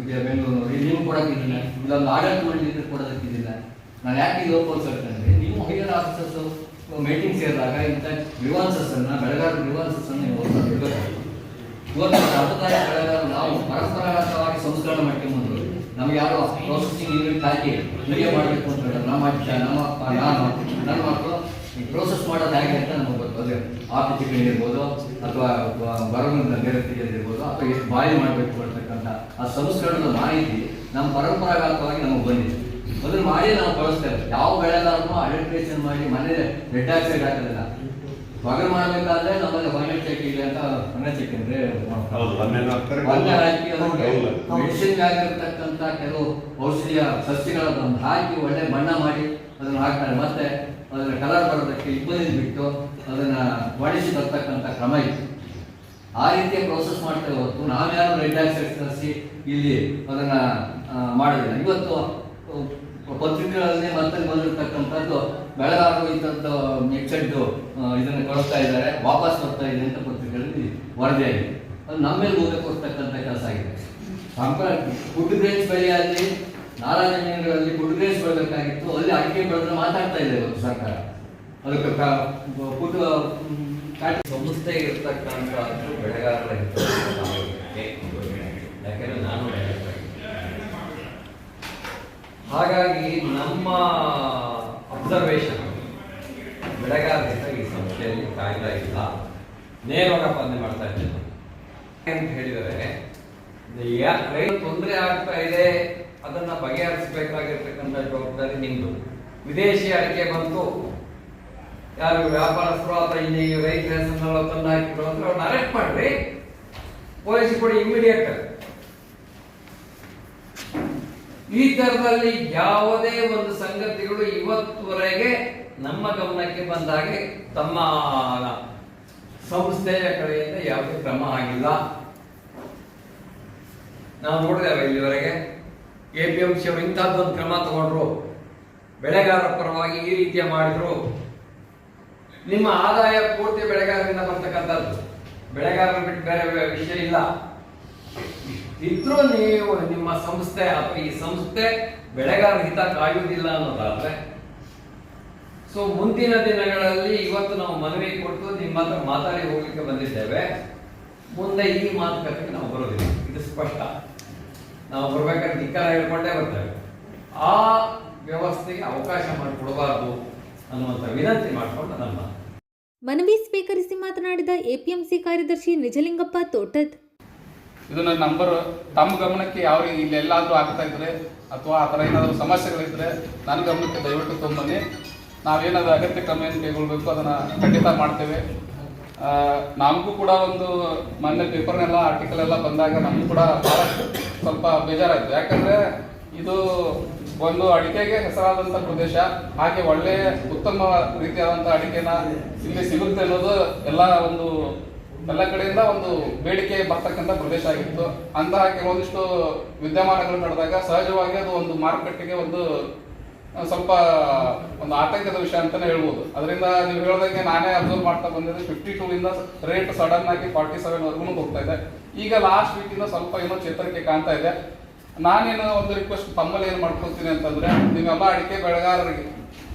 ಬೆಂಗಳೂರು ನೀವು ಕೊಡೋಕ್ಕಿದ್ದಿಲ್ಲ, ಇಲ್ಲೊಂದು ಆಡಳಿತ ಮಂಡಳಿ ಕೊಡೋದಕ್ಕಿದ್ದಿಲ್ಲ. ನಾನು ಯಾಕೆ ಇದು ಹೋಲ್ಸೋಕಂದ್ರೆ ನೀವು ಹೈಯರ್ ಆಫೀಸರ್ಸು ಮೀಟಿಂಗ್ ಸೇರಿದಾಗ ಇಂಥ ಗ್ರೀವಾನ್ಸಸ್ಸನ್ನು ಬೆಳೆಗಾರ ಗ್ರೀವಾನ್ಸಸ್ಸನ್ನು ನೀವು ಇರಬೇಕಾಗಿತ್ತು. ಇವತ್ತು ಸಾಂಪ್ರದಾಯಿಕ ಬೆಳೆಗಾರ ನಾವು ಪರಸ್ಪರಗತವಾಗಿ ಸಂಸ್ಕರಣೆ ಮಾಡ್ಕೊಂಬಂದು ನಮ್ಗೆ ಯಾರೋ ಪ್ರೊಸೆಸಿಂಗ್ ಯೂನಿಟ್ ಹಾಕಿ ಹೀಗೆ ಮಾಡಬೇಕು ಅಂತ ಹೇಳಿದ್ರೆ ನಮ್ಮ ಅಜ್ಜ ನಮ್ಮ ಅಪ್ಪ ನಾನು ನನ್ನ ಮಕ್ಕಳು ಈ ಪ್ರೋಸೆಸ್ ಮಾಡೋದು ಹೇಗೆ ಅಂತ ನಮಗೆ ಗೊತ್ತು. ಅದೇ ಆಫೀಸಿಗೆ ಇರ್ಬೋದು ಅಥವಾ ಬರವಣಿಗೆ ಇರ್ಬೋದು ಅಥವಾ ಎಷ್ಟು ಬಾಯಿ ಮಾಡಬೇಕು ಅಂತಕ್ಕಂಥ ಆ ಸಂಸ್ಕರಣದ ಮಾಹಿತಿ ನಮ್ಮ ಪರಂಪರಾಗತವಾಗಿ ನಮಗೆ ಬಂದಿದೆ. ಅದನ್ನು ಮಾಡಿ ನಾವು ಬಳಸ್ತೇವೆ. ಯಾವ ಬೆಳೆಗಾರನು ಅಡಲ್ಟ್ರೇಷನ್ ಮಾಡಿ ಮನೆ ರೆಡ್ ಆಕ್ಸೈಡ್ ಹಾಕೋದಿಲ್ಲ. ಬಗಲ್ ಮಾಡಬೇಕಾದ್ರೆ ನಮ್ಮಲ್ಲಿ ಹೊನೆ ಚೆಕ್ ಇದೆ ಅಂತ ಹೊನೆ ಚೆಕ್ ಅಂದ್ರೆ ಮೆಡಿಸಿನ್ ಆಗಿರ್ತಕ್ಕಂಥ ಕೆಲವು ಔಷಧಿಯ ಸಸ್ಯಗಳನ್ನು ಹಾಕಿ ಒಳ್ಳೆ ಬಣ್ಣ ಮಾಡಿ ಅದನ್ನು ಹಾಕ್ತಾರೆ. ಮತ್ತೆ ಅದನ್ನ ಕಲರ್ ಬರೋದಕ್ಕೆ ಇಬ್ಬರಿಗೆ ಬಿಟ್ಟು ಅದನ್ನ ಒಡಿಸಿ ಬರ್ತಕ್ಕಂಥ ಕ್ರಮ ಇತ್ತು. ಆ ರೀತಿಯ ಪ್ರೋಸೆಸ್ ಮಾಡ್ತೇವೆ ಹೊರತು ನಾವ್ಯಾರು ರೆಡ್ ಆಕ್ಸೈಡ್ ತರಿಸಿ ಇಲ್ಲಿ ಅದನ್ನ ಮಾಡೋದಿಲ್ಲ. ಇವತ್ತು ಪತ್ರಿಕೆಗಳಲ್ಲಿ ಮತ್ತೆ ಬಂದಿರತಕ್ಕಂಥದ್ದು ಬೆಳೆಗಾರರು ಇಂಥದ್ದು ಮಿಕ್ಸೆಡ್ ಇದನ್ನು ಕಳಿಸ್ತಾ ಇದ್ದಾರೆ, ವಾಪಸ್ ಬರ್ತಾ ಇದೆ ಅಂತ ಪತ್ರಿಕೆಗಳಲ್ಲಿ ವರದಿಯಾಗಿದೆ. ಅದು ನಮ್ಮ ಮೇಲೆ ಹೋಗತಕ್ಕಂಥ ಕೆಲಸ ಆಗಿದೆ. ಫುಡ್ ಗ್ರೇನ್ಸ್ ಬೆಳೆಯಲ್ಲಿ ನಾಲಾ ಜಮೀನುಗಳಲ್ಲಿ ಫುಡ್ ಗ್ರೇನ್ಸ್ ಬೆಳಬೇಕಾಗಿತ್ತು, ಅಲ್ಲಿ ಅಡಿಕೆ ಬೆಳೆದ್ರೆ ಮಾತಾಡ್ತಾ ಇದೆ ಇವತ್ತು ಸರ್ಕಾರ. ಅದಕ್ಕೆ ಫುಡ್ ಸಂಸ್ಥೆ ಇರ್ತಕ್ಕಂಥ ಬೆಳೆಗಾರರ ಯಾಕೆಂದ್ರೆ ನಾನು ಹಾಗಾಗಿ ನಮ್ಮ ಅಬ್ಸರ್ವೇಷನ್ ಬೆಳೆಗಾರರಿಂದ ಈ ಸಂಸ್ಥೆಯಲ್ಲಿ ಕಾಯ್ದಾ ಇಲ್ಲ, ನೇರವಾಗಿ ಸ್ಪಂದನೆ ಮಾಡ್ತಾ ಇದ್ದೇನೆ ಅಂತ ಹೇಳಿದರೆ ರೈತ ತೊಂದರೆ ಆಗ್ತಾ ಇದೆ, ಅದನ್ನ ಬಗೆಹರಿಸಬೇಕಾಗಿರ್ತಕ್ಕಂಥ ಜವಾಬ್ದಾರಿ ನಿಮ್ದು. ವಿದೇಶಿ ಅಡಿಕೆ ಬಂತು, ಯಾರು ವ್ಯಾಪಾರಸ್ಥರು ಅಥವಾ ಇಲ್ಲಿ ರೈತರ ಹೆಸರಿನ ತಂದು ಹಾಕಿದ್ರು ಅಂದ್ರೆ ಅವ್ರನ್ನ ಅರೆಸ್ಟ್ ಮಾಡ್ರಿ, ಪೊಲೀಸ್ ಕೊಡಿ ಇಮಿಡಿಯೇಟ್. ಈ ತರದಲ್ಲಿ ಯಾವುದೇ ಒಂದು ಸಂಗತಿಗಳು ಇವತ್ತುವರೆಗೆ ನಮ್ಮ ಗಮನಕ್ಕೆ ಬಂದಾಗೆ ತಮ್ಮ ಸಂಸ್ಥೆಯ ಕಡೆಯಿಂದ ಯಾವುದೇ ಕ್ರಮ ಆಗಿಲ್ಲ. ನಾವು ನೋಡಿದ್ದೇವೆ ಇಲ್ಲಿವರೆಗೆ APMC ಅವರು ಇಂಥದ್ದೊಂದು ಕ್ರಮ ತಗೊಂಡ್ರು, ಬೆಳೆಗಾರರ ಪರವಾಗಿ ಈ ರೀತಿಯ ಮಾಡಿದ್ರು. ನಿಮ್ಮ ಆದಾಯ ಪೂರ್ತಿ ಬೆಳೆಗಾರರಿಂದ ಬರ್ತಕ್ಕಂಥದ್ದು, ಬೆಳೆಗಾರರ ಬಿಟ್ಟು ಬೇರೆ ವಿಷಯ ಇಲ್ಲ. ಇದ್ರೂ ನೀವು ನಿಮ್ಮ ಸಂಸ್ಥೆ ಅಥವಾ ಈ ಸಂಸ್ಥೆ ಬೆಳೆಗಾರರ ಹಿತ ಕಾಯುವುದಿಲ್ಲ ಅನ್ನೋದಾದ್ರೆ ಸೊ ಮುಂದಿನ ದಿನಗಳಲ್ಲಿ ಇವತ್ತು ನಾವು ಮನವಿ ಕೊಟ್ಟು ನಿಮ್ಮ ಹತ್ರ ಮಾತಾಡಿ ಹೋಗ್ಲಿಕ್ಕೆ ಬಂದಿದ್ದೇವೆ. ಮುಂದೆ ಈ ಮಾತುಕತೆಗೆ ನಾವು ಬರೋದಿಲ್ಲ, ಇದು ಸ್ಪಷ್ಟ. ನಾವು ಬರ್ಬೇಕಾದ್ರೆ ಧಿಕ್ಕಾರ ಹೇಳ್ಕೊಂಡೇ ಬರ್ತೇವೆ. ಆ ವ್ಯವಸ್ಥೆಗೆ ಅವಕಾಶ ಮಾಡಿಕೊಡಬಾರದು ಅನ್ನುವಂಥ ವಿನಂತಿ ಮಾಡಿಕೊಂಡು ನಮ್ಮ ಮನವಿ ಸ್ವೀಕರಿಸಿ ಮಾತನಾಡಿದ APMC ಕಾರ್ಯದರ್ಶಿ ನಿಜಲಿಂಗಪ್ಪ ತೋಟದ್, ಇದು ನನ್ನ ನಂಬರ್, ತಮ್ಮ ಗಮನಕ್ಕೆ ಯಾವ ಇಲ್ಲೆಲ್ಲಾದರೂ ಆಗ್ತಾ ಇದ್ರೆ ಅಥವಾ ಆ ಥರ ಏನಾದರೂ ಸಮಸ್ಯೆಗಳಿದ್ರೆ ನನ್ನ ಗಮನಕ್ಕೆ ದಯವಿಟ್ಟು ತೊಗೊಂಬನ್ನಿ. ನಾವೇನಾದರೂ ಅಗತ್ಯ ಕ್ರಮ ಏನು ಕೈಗೊಳ್ಬೇಕು ಅದನ್ನು ಖಂಡಿತ ಮಾಡ್ತೇವೆ. ನಮಗೂ ಕೂಡ ಒಂದು ಮೊನ್ನೆ ಪೇಪರ್ನೆಲ್ಲ ಆರ್ಟಿಕಲ್ ಎಲ್ಲ ಬಂದಾಗ ನಮಗೂ ಕೂಡ ಭಾಳ ಸ್ವಲ್ಪ ಬೇಜಾರಾಯಿತು. ಯಾಕಂದರೆ ಇದು ಒಂದು ಅಡಿಕೆಗೆ ಹೆಸರಾದಂಥ ಪ್ರದೇಶ, ಹಾಗೆ ಒಳ್ಳೆ ಉತ್ತಮ ರೀತಿಯಾದಂಥ ಅಡಿಕೆನ ಇಲ್ಲಿ ಸಿಗುತ್ತೆ ಅನ್ನೋದು ಎಲ್ಲ ಕಡೆಯಿಂದ ಒಂದು ಬೇಡಿಕೆ ಬರ್ತಕ್ಕಂಥ ಪ್ರದೇಶ ಆಗಿತ್ತು. ಅಂತಹ ಕೆಲವೊಂದಿಷ್ಟು ವಿದ್ಯಮಾನಗಳು ನಡೆದಾಗ ಸಹಜವಾಗಿ ಅದು ಒಂದು ಮಾರುಕಟ್ಟೆಗೆ ಒಂದು ಸ್ವಲ್ಪ ಒಂದು ಆತಂಕದ ವಿಷಯ ಅಂತಾನೆ ಹೇಳ್ಬೋದು. ಅದರಿಂದ ನೀವು ಹೇಳ್ದಂಗೆ ನಾನೇ ಅಬ್ಸರ್ವ್ ಮಾಡ್ತಾ ಬಂದಿದ್ದೆ 52 ಇಂದ ರೇಟ್ ಸಡನ್ ಆಗಿ 47 ವರೆಗೂ ಹೋಗ್ತಾ ಇದೆ. ಈಗ ಲಾಸ್ಟ್ ವೀಕ್ ಇಂದ ಸ್ವಲ್ಪ ಏನೋ ಚೇತರಿಕೆ ಕಾಣ್ತಾ ಇದೆ. ನಾನೇನು ಒಂದು ರಿಕ್ವೆಸ್ಟ್ ತಮ್ಮಲ್ಲಿ ಏನು ಮಾಡ್ಕೊಳ್ತೀನಿ ಅಂತಂದ್ರೆ, ನೀವೆಲ್ಲ ಅಡಿಕೆ ಬೆಳೆಗಾರರಿಗೆ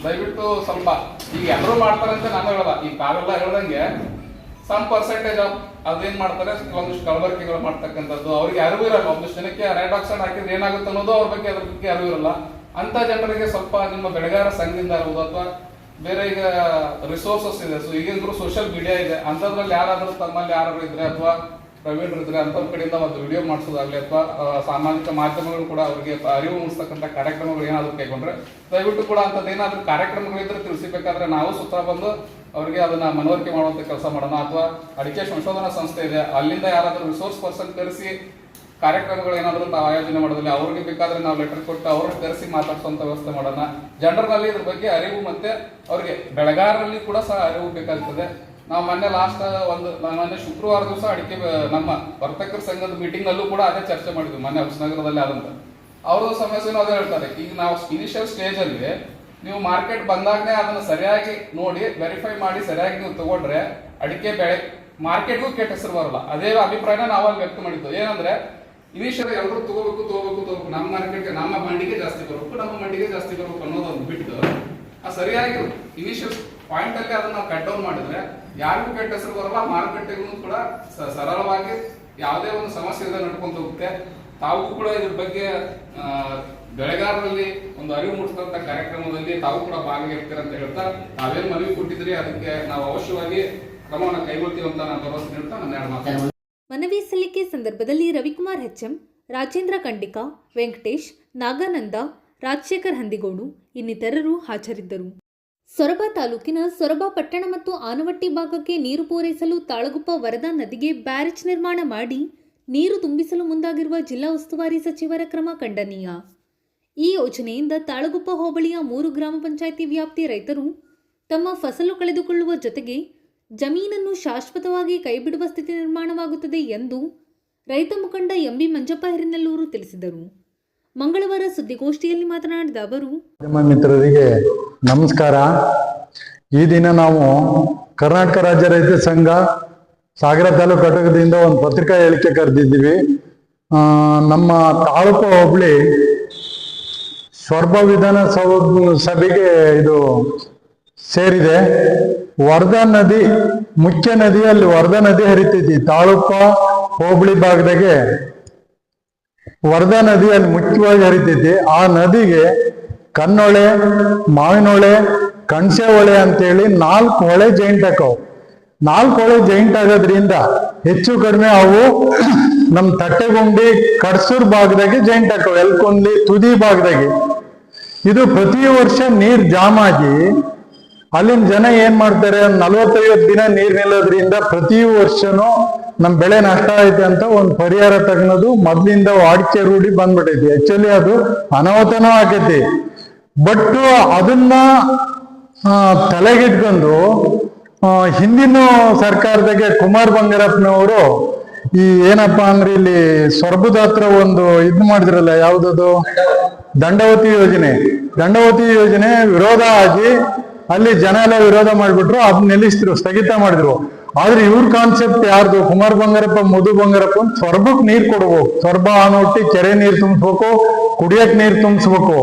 ದಯವಿಟ್ಟು ಸ್ವಲ್ಪ ಈಗ ಎಲ್ಲರೂ ಮಾಡ್ತಾರೆ ಅಂತ ನಾನು ಹೇಳಲ್ಲ, ಈ ತಾವೆಲ್ಲ ಹೇಳ್ದಂಗೆ ಸಮ್ ಪರ್ಸೆಂಟೇಜ್ ಆಫ್ ಅದೇನ್ ಮಾಡ್ತಾರೆ, ಕೆಲವೊಂದಿಷ್ಟು ಕಲಬೆರಕೆಗಳು ಮಾಡ್ತಕ್ಕಂಥದ್ದು, ಅವ್ರಿಗೆ ಅರಿವು ಇರಲ್ಲ. ಒಂದಿಷ್ಟು ಜನಕ್ಕೆ ರೆಡ್ ಆಕ್ಸೈಡ್ ಹಾಕಿದ್ರೆ ಏನಾಗುತ್ತೆ ಅನ್ನೋದು ಅವ್ರ ಬಗ್ಗೆ ಅದ್ರ ಬಗ್ಗೆ ಅರಿವು ಇರಲ್ಲ. ಅಂತ ಜನರಿಗೆ ಸ್ವಲ್ಪ ನಿಮ್ಮ ಬೆಳೆಗಾರ ಸಂಘದಿಂದ ಇರ್ಬೋದು ಅಥವಾ ಬೇರೆ ಈಗ ರಿಸೋರ್ಸಸ್ ಇದೆ, ಸೊ ಈಗಿಂದ್ರು ಸೋಷಿಯಲ್ ಮೀಡಿಯಾ ಇದೆ, ಅಂಥದ್ರಲ್ಲಿ ಯಾರಾದರೂ ತಮ್ಮಲ್ಲಿ ಯಾರು ಇದ್ರೆ ಅಥವಾ ಪ್ರವೀಣರು ಇದ್ರೆ ಅಂಥವ್ರ ಕಡೆಯಿಂದ ಒಂದು ವಿಡಿಯೋ ಮಾಡಿಸೋದಾಗ್ಲಿ ಅಥವಾ ಸಾಮಾಜಿಕ ಮಾಧ್ಯಮಗಳು ಕೂಡ ಅವರಿಗೆ ಅರಿವು ಮೂಡಿಸ್ತಕ್ಕಂಥ ಕಾರ್ಯಕ್ರಮಗಳು ಏನಾದರೂ ಕೈಗೊಂಡ್ರೆ ದಯವಿಟ್ಟು ಕೂಡ ಅಂಥದ್ದು ಏನಾದರೂ ಕಾರ್ಯಕ್ರಮಗಳಿದ್ರೆ ತಿಳಿಸಬೇಕಾದ್ರೆ ನಾವು ಸುತ್ತ ಬಂದು ಅವರಿಗೆ ಅದನ್ನ ಮನವರಿಕೆ ಮಾಡುವಂತ ಕೆಲಸ ಮಾಡೋಣ. ಅಥವಾ ಅಡಿಕೆ ಸಂಶೋಧನಾ ಸಂಸ್ಥೆ ಇದೆ, ಅಲ್ಲಿಂದ ಯಾರಾದರೂ ರಿಸೋರ್ಸ್ ಪರ್ಸನ್ ಕರೆಸಿ ಕಾರ್ಯಕ್ರಮಗಳು ಏನಾದರೂ ನಾವು ಆಯೋಜನೆ ಮಾಡೋದಿಲ್ಲ, ಅವ್ರಿಗೆ ಬೇಕಾದ್ರೆ ನಾವು ಲೆಟರ್ ಕೊಟ್ಟು ಅವ್ರಿಗೆ ಕರೆಸಿ ಮಾತಾಡಿಸುವಂತ ವ್ಯವಸ್ಥೆ ಮಾಡೋಣ. ಜನರಲ್ಲಿ ಇದ್ರ ಬಗ್ಗೆ ಅರಿವು ಮತ್ತೆ ಅವರಿಗೆ ಬೆಳೆಗಾರರಲ್ಲಿ ಕೂಡ ಸಹ ಅರಿವು ಬೇಕಾಗ್ತದೆ. ನಾವು ಮೊನ್ನೆ ಶುಕ್ರವಾರ ದಿವಸ ಅಡಿಕೆ ನಮ್ಮ ವರ್ತಕರ ಸಂಘದ ಮೀಟಿಂಗ್ ಅಲ್ಲೂ ಕೂಡ ಅದೇ ಚರ್ಚೆ ಮಾಡಿದ್ವಿ, ಮೊನ್ನೆ ಹೊಸನಗರದಲ್ಲಿ ಆದಂತ. ಅವ್ರ ಸಮಸ್ಯೆನೂ ಅದೇ ಹೇಳ್ತಾರೆ. ಈಗ ನಾವು ಇನಿಷಿಯಲ್ ಸ್ಟೇಜ್ ಅಲ್ಲಿ ನೀವು ಮಾರ್ಕೆಟ್ ಬಂದಾಗನೇ ಅದನ್ನ ಸರಿಯಾಗಿ ನೋಡಿ ವೆರಿಫೈ ಮಾಡಿ ಸರಿಯಾಗಿ ನೀವು ತಗೊಂಡ್ರೆ ಅಡಿಕೆ ಬೆಳೆ ಮಾರ್ಕೆಟ್ಗೂ ಕೆಟ್ಟ ಹೆಸರು ಬರಲ್ಲ. ಅದೇ ಅಭಿಪ್ರಾಯನ ನಾವು ಅಲ್ಲಿ ವ್ಯಕ್ತ ಮಾಡಿದ್ದು. ಏನಂದ್ರೆ ಇನಿಷಿಯಲ್ ಎಲ್ಲರೂ ತಗೋಬೇಕು, ನಮ್ಮ ಮಾರ್ಕೆಟ್ಗೆ ನಮ್ಮ ಮಂಡಿಗೆ ಜಾಸ್ತಿ ಬರಬೇಕು ಅನ್ನೋದೊಂದು ಬಿಟ್ಟು ಆ ಸರಿಯಾಗಿ ಇನಿಷಿಯಲ್ ಪಾಯಿಂಟ್ ಅಲ್ಲಿ ಅದನ್ನ ಕಟ್ ಡೌನ್ ಮಾಡಿದ್ರೆ ಯಾರಿಗೂ ಕೆಟ್ಟ ಹೆಸರು ಬರಲ್ಲ, ಮಾರುಕಟ್ಟೆಗೂ ಕೂಡ ಸರಳವಾಗಿ ಯಾವುದೇ ಒಂದು ಸಮಸ್ಯೆ ಇಲ್ಲದೆ ನಡ್ಕೊಂಡು ಹೋಗುತ್ತೆ. ತಾವು ಕೂಡ ಇದ್ರ ಬಗ್ಗೆ ಬೆಳೆಗಾರರಲ್ಲಿ ಒಂದು ಅರಿವು ಮೂಡಿಸಿದಂತ ಕಾರ್ಯಕ್ರಮದಲ್ಲಿ ತಾವು ಕೂಡ ಭಾಗಿಯಾಗ್ತೀರ ಅಂತ ಹೇಳ್ತಾ, ತಾವೇನು ಮನವಿ ಕೊಟ್ಟಿದ್ರಿ ಅದಕ್ಕೆ ನಾವು ಅವಶ್ಯವಾಗಿ ಕ್ರಮವನ್ನು ಕೈಗೊಳ್ತೀವಿ ಅಂತ ನಾನು ಭರವಸೆ ನೀಡ್ತಾ ನನ್ನ ಎರಡು ಮಾತು. ಮನವಿ ಸಲ್ಲಿಕೆ ಸಂದರ್ಭದಲ್ಲಿ ರವಿಕುಮಾರ್ HM, ರಾಜೇಂದ್ರ ಕಂಡಿಕ, ವೆಂಕಟೇಶ್, ನಾಗಾನಂದ, ರಾಜಶೇಖರ್ ಹಂದಿಗೋಡು ಇನ್ನಿತರರು ಹಾಜರಿದ್ದರು. ಸೊರಬ ತಾಲೂಕಿನ ಸೊರಬ ಪಟ್ಟಣ ಮತ್ತು ಆನವಟ್ಟಿ ಭಾಗಕ್ಕೆ ನೀರು ಪೂರೈಸಲು ತಾಳಗುಪ್ಪ ವರದಾ ನದಿಗೆ ಬ್ಯಾರೇಜ್ ನಿರ್ಮಾಣ ಮಾಡಿ ನೀರು ತುಂಬಿಸಲು ಮುಂದಾಗಿರುವ ಜಿಲ್ಲಾ ಉಸ್ತುವಾರಿ ಸಚಿವರ ಕ್ರಮ ಖಂಡನೀಯ. ಈ ಯೋಜನೆಯಿಂದ ತಾಳಗುಪ್ಪ ಹೋಬಳಿಯ 3 ಗ್ರಾಮ ಪಂಚಾಯಿತಿ ವ್ಯಾಪ್ತಿಯ ರೈತರು ತಮ್ಮ ಫಸಲು ಕಳೆದುಕೊಳ್ಳುವ ಜೊತೆಗೆ ಜಮೀನನ್ನು ಶಾಶ್ವತವಾಗಿ ಕೈಬಿಡುವ ಸ್ಥಿತಿ ನಿರ್ಮಾಣವಾಗುತ್ತದೆ ಎಂದು ರೈತ ಮುಖಂಡ MB ಮಂಜಪ್ಪ ಹಿರೇನಲ್ಲೂರು ತಿಳಿಸಿದರು. ಮಂಗಳವಾರ ಸುದ್ದಿಗೋಷ್ಠಿಯಲ್ಲಿ ಮಾತನಾಡಿದ ಅವರು, ಮಿತ್ರರಿಗೆ ನಮಸ್ಕಾರ. ಈ ದಿನ ನಾವು ಕರ್ನಾಟಕ ರಾಜ್ಯ ರೈತ ಸಂಘ ಸಾಗರ ತಾಲೂಕು ಘಟಕದಿಂದ ಒಂದು ಪತ್ರಿಕಾ ಹೇಳಿಕೆ ಕರೆದಿದ್ದೀವಿ. ನಮ್ಮ ತಾಲೂಕು ಹೋಬಳಿ ಸೊರಬ ವಿಧಾನಸಭೆಗೆ ಇದು ಸೇರಿದೆ. ವರದಾ ನದಿ ಮುಖ್ಯ ನದಿಯಲ್ಲಿ ವರದಾ ನದಿ ಹರಿತೈತಿ. ತಾಲೂಕು ಹೋಬಳಿ ಭಾಗದಾಗೆ ವರದಾ ನದಿ ಅಲ್ಲಿ ಮುಖ್ಯವಾಗಿ ಹರಿತೈತಿ. ಆ ನದಿಗೆ ಕನ್ನೊಳೆ, ಮಾವಿನೊಳೆ, ಕಣಸೆ ಹೊಳೆ ಅಂತೇಳಿ 4 ಹೊಳೆ ಜಾಯಿಂಟ್ ಹಾಕವು. 4 ಹೊಳೆ ಜಾಯಿಂಟ್ ಆಗೋದ್ರಿಂದ ಹೆಚ್ಚು ಕಡಿಮೆ ಅವು ನಮ್ಮ ತಟ್ಟೆಗುಂಡಿ ಕಡ್ಸೂರ್ ಭಾಗದಾಗೆ ಜಾಯಿಂಟ್ ಹಾಕವು, ಎಲ್ಕೊಂಡ್ಲಿ ತುದಿ ಭಾಗದಾಗೆ. ಇದು ಪ್ರತಿ ವರ್ಷ ನೀರ್ ಜಾಮ್ ಆಗಿ ಅಲ್ಲಿನ ಜನ ಏನ್ ಮಾಡ್ತಾರೆ, 40-50 ದಿನ ನೀರ್ ನಿಲ್ಲೋದ್ರಿಂದ ಪ್ರತಿ ವರ್ಷನೂ ನಮ್ ಬೆಳೆ ನಷ್ಟ ಐತೆ ಅಂತ ಒಂದು ಪರಿಹಾರ ತಗೊಳೋದು ಮೊದ್ಲಿಂದ ವಾಡಿಕೆ ರೂಢಿ ಬಂದ್ಬಿಟ್ಟೈತಿ. ಆಕ್ಚುಲಿ ಅದು ಅನಾಹುತನೂ ಆಗೈತಿ. ಬಟ್ ಅದನ್ನ ತಲೆಗಿಟ್ಕೊಂಡು ಹಿಂದಿನ ಸರ್ಕಾರದಾಗೆ ಕುಮಾರ್ ಬಂಗಾರಪ್ಪನವರು ಈ ಏನಪ್ಪಾ ಅಂದ್ರೆ ಇಲ್ಲಿ ಸೊರಬದ ಹತ್ರ ಒಂದು ಇದ್ ಮಾಡಿದ್ರಲ್ಲ, ಯಾವ್ದದು ದಂಡವತಿ ಯೋಜನೆ ವಿರೋಧ ಆಗಿ ಅಲ್ಲಿ ಜನ ಎಲ್ಲ ವಿರೋಧ ಮಾಡ್ಬಿಟ್ರು. ಅದನ್ನ ನಿಲ್ಲಿಸಿದ್ರು, ಸ್ಥಗಿತ ಮಾಡಿದ್ರು. ಆದ್ರೆ ಇವ್ರ ಕಾನ್ಸೆಪ್ಟ್ ಯಾರ್ದು, ಕುಮಾರ್ ಬಂಗಾರಪ್ಪ, ಮಧು ಬಂಗಾರಪ್ಪ, ಸೊರಬಕ್ ನೀರ್ ಕೊಡ್ಬೇಕು, ಸೊರಬ ಆನವಟ್ಟಿ ಕೆರೆ ನೀರ್ ತುಂಬಿಸ್ಬೇಕು, ಕುಡಿಯಕ್ ನೀರ್ ತುಂಬಿಸ್ಬೇಕು.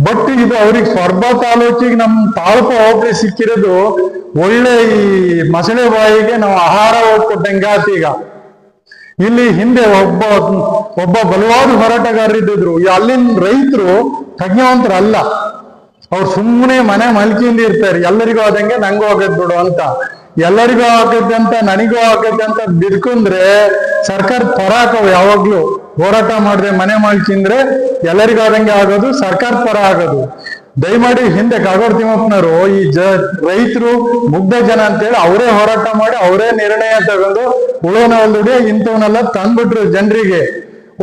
ಬಟ್ ಇದು ಅವ್ರಿಗೆ ಸೊರಬ ತಾಲೂಕಿಗೆ ನಮ್ ತಾಲೂಕು ಹೋಬಳಿ ಸಿಕ್ಕಿರೋದು ಒಳ್ಳೆ ಈ ಮಸಳೆ ಬಾಯಿಗೆ ನಾವು ಆಹಾರ ಕೊಟ್ಟಂಗೆ ಆತ. ಈಗ ಇಲ್ಲಿ ಹಿಂದೆ ಒಬ್ಬ ಬಲವಾದ ಹೋರಾಟಗಾರರಿದ್ದರು. ಅಲ್ಲಿನ ರೈತರು ಪ್ರಜ್ಞಾವಂತರಲ್ಲ, ಅವ್ರು ಸುಮ್ಮನೆ ಮನೆ ಮಲ್ಕಿಂದ ಇರ್ತಾರೆ. ಎಲ್ಲರಿಗೂ ಆದಂಗೆ ನಂಗೂ ಆಗದ್ ಬಿಡು ಅಂತ, ಎಲ್ಲರಿಗೂ ಆಗತ್ತೆ ಅಂತ ನನಗೂ ಆಗತ್ತೆ ಅಂತ ಬಿದ್ಕೊಂಡ್ರೆ ಸರ್ಕಾರ ಪರ ಹಾಕವು. ಯಾವಾಗ್ಲೂ ಹೋರಾಟ ಮಾಡಿದೆ ಮನೆ ಮಲ್ಕಿಂದ್ರೆ ಎಲ್ಲರಿಗೂ ಆದಂಗೆ ಆಗೋದು, ಸರ್ಕಾರ ಪರ ಆಗೋದು. ದಯಮಾಡಿ ಹಿಂದೆ ಕಾಗೋಡು ತಿಮ್ಮಪ್ಪನವರು ಈ ರೈತರು ಮುಗ್ಧ ಜನ ಅಂತೇಳಿ ಅವರೇ ಹೋರಾಟ ಮಾಡಿ ಅವರೇ ನಿರ್ಣಯ ತಗೊಂಡು ಉಳೋನವಲ್ದುಡಿ ಇಂಥವನ್ನೆಲ್ಲ ತಂದ್ಬಿಟ್ರು ಜನರಿಗೆ.